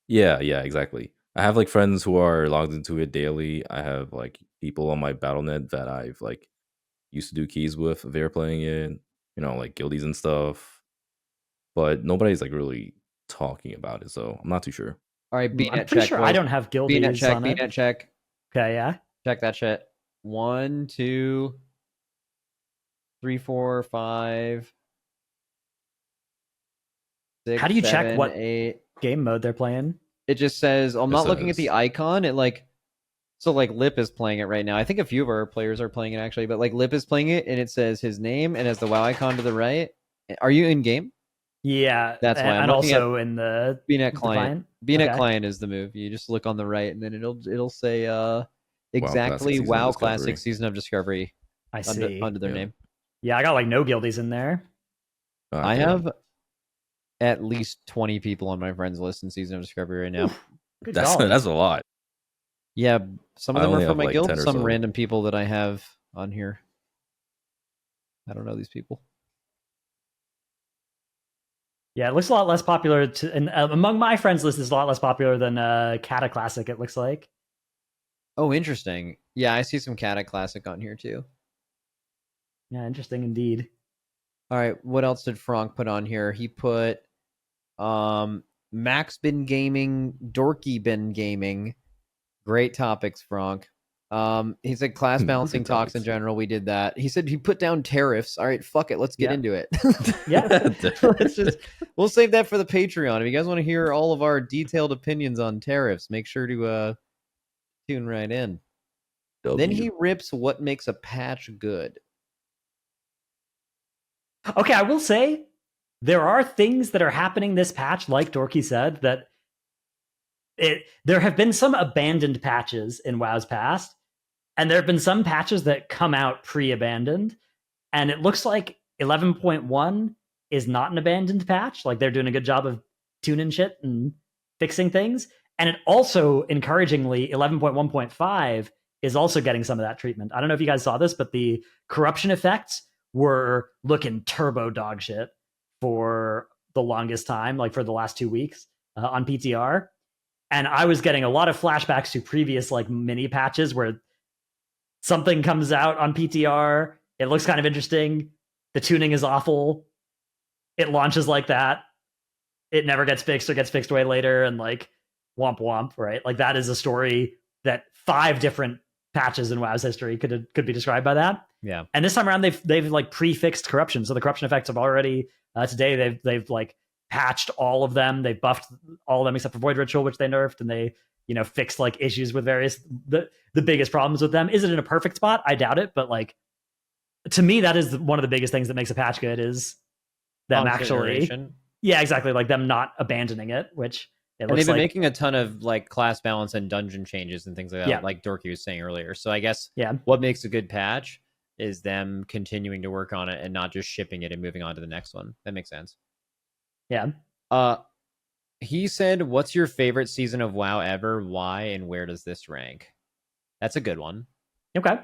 Yeah, exactly. I have like friends who are logged into it daily. I have like people on my BattleNet that I've like used to do keys with. They're playing it, like guildies and stuff. But nobody's like really talking about it, so I'm not too sure. All right, I'm pretty sure I don't have guildies on it. BNet check. Okay, yeah. Check that shit. 1, 2, 3, 4, 5, 6. How do you 7, check what 8 game mode they're playing? It just says, I'm not looking at the icon. It like, so like Lip is playing it right now. I think a few of our players are playing it actually, but like Lip is playing it and it says his name and has the WoW icon to the right. Are you in game? Yeah, that's why. And also in the BNet client. BNet client is the move. You just look on the right and then it'll say exactly WoW Classic Season of Discovery. I see under their name. Yeah, I got like no guildies in there. I have at least 20 people on my friends list in Season of Discovery right now. Good That's golly. a lot. Yeah, some of I them are only from have, my like, guild, 10 or some so. random people that I have on here. I don't know these people. Yeah, it looks a lot less popular. And among my friends list, is a lot less popular than Kata Classic. It looks like. Oh, interesting. Yeah, I see some Kata Classic on here too. Yeah, interesting indeed. All right, what else did Fronk put on here? He put Max been gaming, Dorki been gaming. Great topics, Fronk. He said class balancing Good talks in topics. general. We did that. He said he put down tariffs. All right, fuck it. Let's get into it. Yeah. We'll save that for the Patreon. If you guys want to hear all of our detailed opinions on tariffs, make sure to tune right in. Then he rips what makes a patch good. Okay, I will say there are things that are happening this patch, like Dorky said, that there have been some abandoned patches in WoW's past, and there have been some patches that come out pre-abandoned, and it looks like 11.1 is not an abandoned patch. Like they're doing a good job of tuning shit and fixing things. And it also, encouragingly, 11.1.5 is also getting some of that treatment. I don't know if you guys saw this, but the corruption effects were looking turbo dog shit for the longest time, like for the last 2 weeks on PTR. And I was getting a lot of flashbacks to previous like mini patches where something comes out on PTR, it looks kind of interesting, the tuning is awful, it launches like that, it never gets fixed or gets fixed way later, and like womp womp, right? Like that is a story that 5 different patches in WoW's history could be described by that. Yeah. And this time around they've like prefixed corruption, so the corruption effects have already today they've like patched all of them, they buffed all of them except for Void Ritual, which they nerfed, and they fixed like issues with various the biggest problems with them. Is it in a perfect spot? I doubt it, but like to me that is one of the biggest things that makes a patch good, is them actually yeah, exactly, like them not abandoning it, which it looks and they've been like making a ton of like class balance and dungeon changes and things like that, yeah. like Dorky was saying earlier. So I guess yeah, what makes a good patch is them continuing to work on it and not just shipping it and moving on to the next one. That makes sense. yeah. He said, "What's your favorite season of WoW ever? Why and where does this rank?" That's a good one. Okay,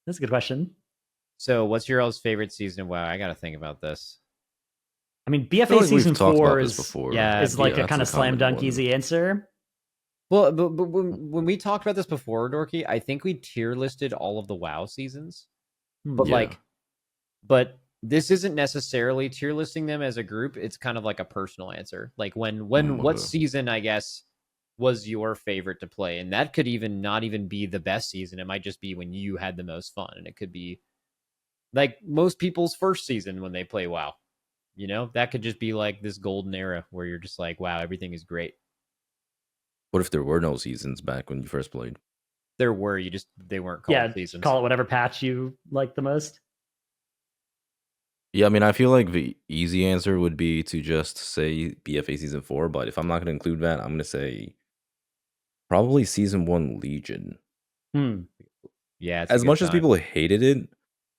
that's a good question. So, what's your all's favorite season of WoW? I got to think about this. I mean, BFA season 4 is like a kind of slam dunk easy answer. Well, but when we talked about this before, Dorky, I think we tier listed all of the WoW seasons. But but this isn't necessarily tier listing them as a group. It's kind of like a personal answer. Like what season, I guess, was your favorite to play? And that could not even be the best season. It might just be when you had the most fun. And it could be like most people's first season when they play WoW. That could just be like this golden era where you're just like, wow, everything is great. What if there were no seasons back when you first played? There were, they weren't called seasons. Call it whatever patch you like the most. Yeah, I mean, I feel like the easy answer would be to just say BFA season 4, but if I'm not going to include that, I'm going to say probably season 1 Legion. Yeah, as much as people hated it,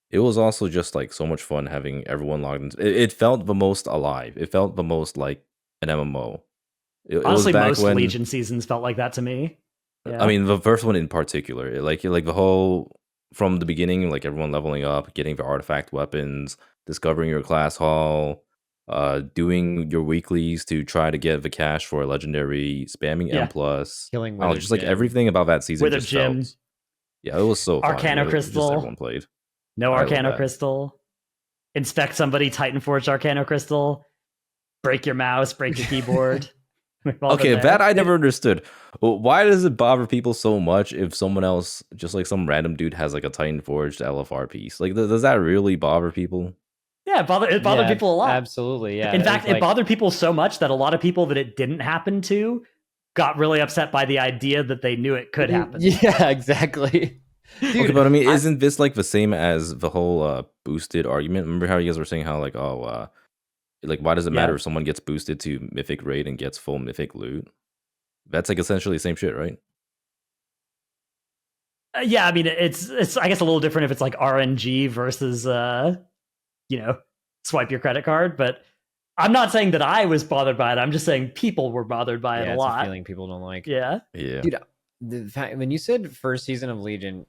it was also just like so much fun having everyone logged in. It felt the most alive. It felt the most like an MMO. Honestly, most Legion seasons felt like that to me. Yeah. I mean, the first one in particular, like the whole from the beginning, like everyone leveling up, getting the artifact weapons, discovering your class hall, doing your weeklies to try to get the cash for a legendary, spamming M+, killing just like everything about that season just felt. Yeah, it was so fun. Arcana Crystal. Everyone played. No Arcana Crystal. Inspect somebody, Titan Forge Arcana Crystal. Break your mouse, break your keyboard. Okay, that I never understood. Why does it bother people so much if someone else, just like some random dude, has like a Titan Forged LFR piece? Like, does that really bother people? Yeah, it bothered people a lot. Absolutely, yeah. In fact, it bothered people so much that a lot of people that it didn't happen to got really upset by the idea that they knew it could happen. Yeah, exactly. Dude, okay, but I mean, isn't this like the same as the whole boosted argument? Remember how you guys were saying how like, like why does it matter if someone gets boosted to Mythic Raid and gets full Mythic loot? That's like essentially the same shit, right? Yeah, I mean, it's I guess a little different if it's like RNG versus swipe your credit card, but I'm not saying that I was bothered by it. I'm just saying people were bothered by it a it's lot. a feeling people don't like. Yeah. Dude, the fact when you said first season of Legion,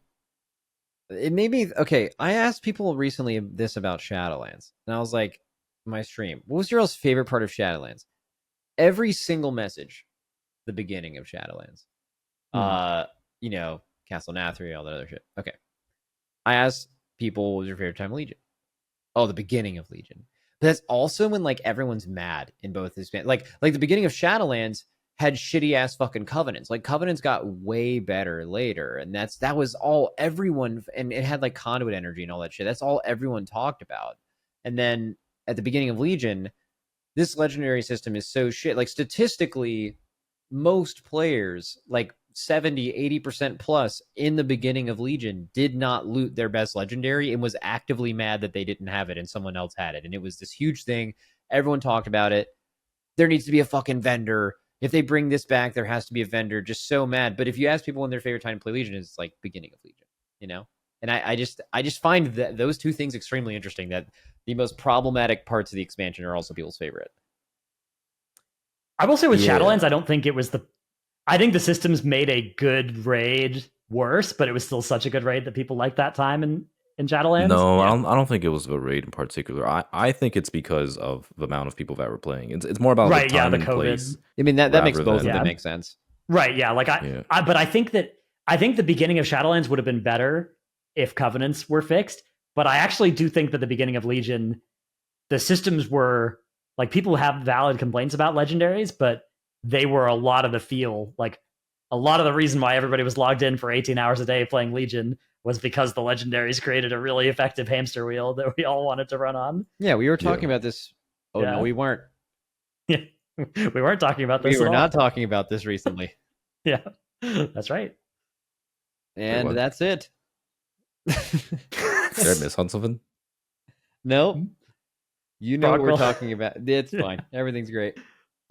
it made me okay. I asked people recently this about Shadowlands, and I was like, my stream, what was your all's favorite part of Shadowlands? Every single message, the beginning of Shadowlands. You know, Castle Nathri, all that other shit. Okay. I asked people, what was your favorite time of Legion? Oh, the beginning of Legion. But that's also when like everyone's mad in both this band. Like the beginning of Shadowlands had shitty ass fucking Covenants. Like Covenants got way better later, and that was all everyone, and it had like conduit energy and all that shit. That's all everyone talked about. And then at the beginning of Legion, this legendary system is so shit. Like statistically, most players, like 70-80% plus in the beginning of Legion, did not loot their best legendary and was actively mad that they didn't have it and someone else had it. And it was this huge thing. Everyone talked about it. There needs to be a fucking vendor. If they bring this back, there has to be a vendor. Just so mad. But if you ask people when their favorite time to play Legion is like beginning of Legion, you know? And I just find that those two things extremely interesting, that the most problematic parts of the expansion are also people's favorite. I will say with Shadowlands, I don't think it was I think the systems made a good raid worse, but it was still such a good raid that people liked that time in Shadowlands. No, I don't think it was a raid in particular. I think it's because of the amount of people that were playing. It's more about the time and COVID. place. I mean that makes both of them make sense. Right, yeah. Like but I think the beginning of Shadowlands would have been better if Covenants were fixed. But I actually do think that the beginning of Legion, the systems were like, people have valid complaints about legendaries, but they were a lot of the feel. Like a lot of the reason why everybody was logged in for 18 hours a day playing Legion was because the legendaries created a really effective hamster wheel that we all wanted to run on. Yeah, we were talking about this. Oh, no, we weren't. Yeah, we weren't talking about this. We were not talking about this recently. Yeah, that's right. And that's it. Did I miss on something? No. You know what we're talking about. It's fine. Everything's great.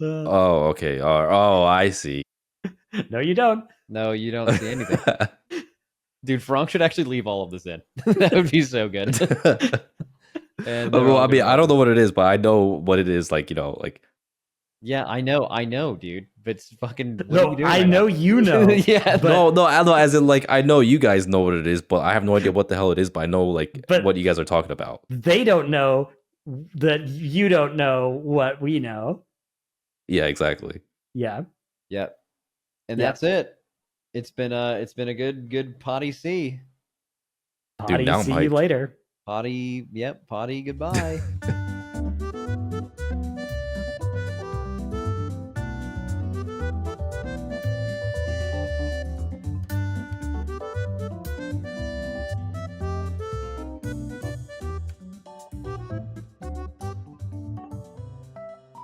Oh, okay. Oh, I see. No, you don't. No, you don't see anything. Dude, Fronk should actually leave all of this in. That would be so good. And well, I mean, I don't know what it is, but I know what it is. Like, you know, like. Yeah, I know, dude. But it's fucking. No, I know you know. Yeah, but... no, as in like I know you guys know what it is, but I have no idea what the hell it is. But I know like what you guys are talking about. They don't know that you don't know what we know. Yeah, exactly. Yeah. Yep. And that's it. It's been a good PoddyC. PoddyC later. Poddy, yep, Poddy, goodbye.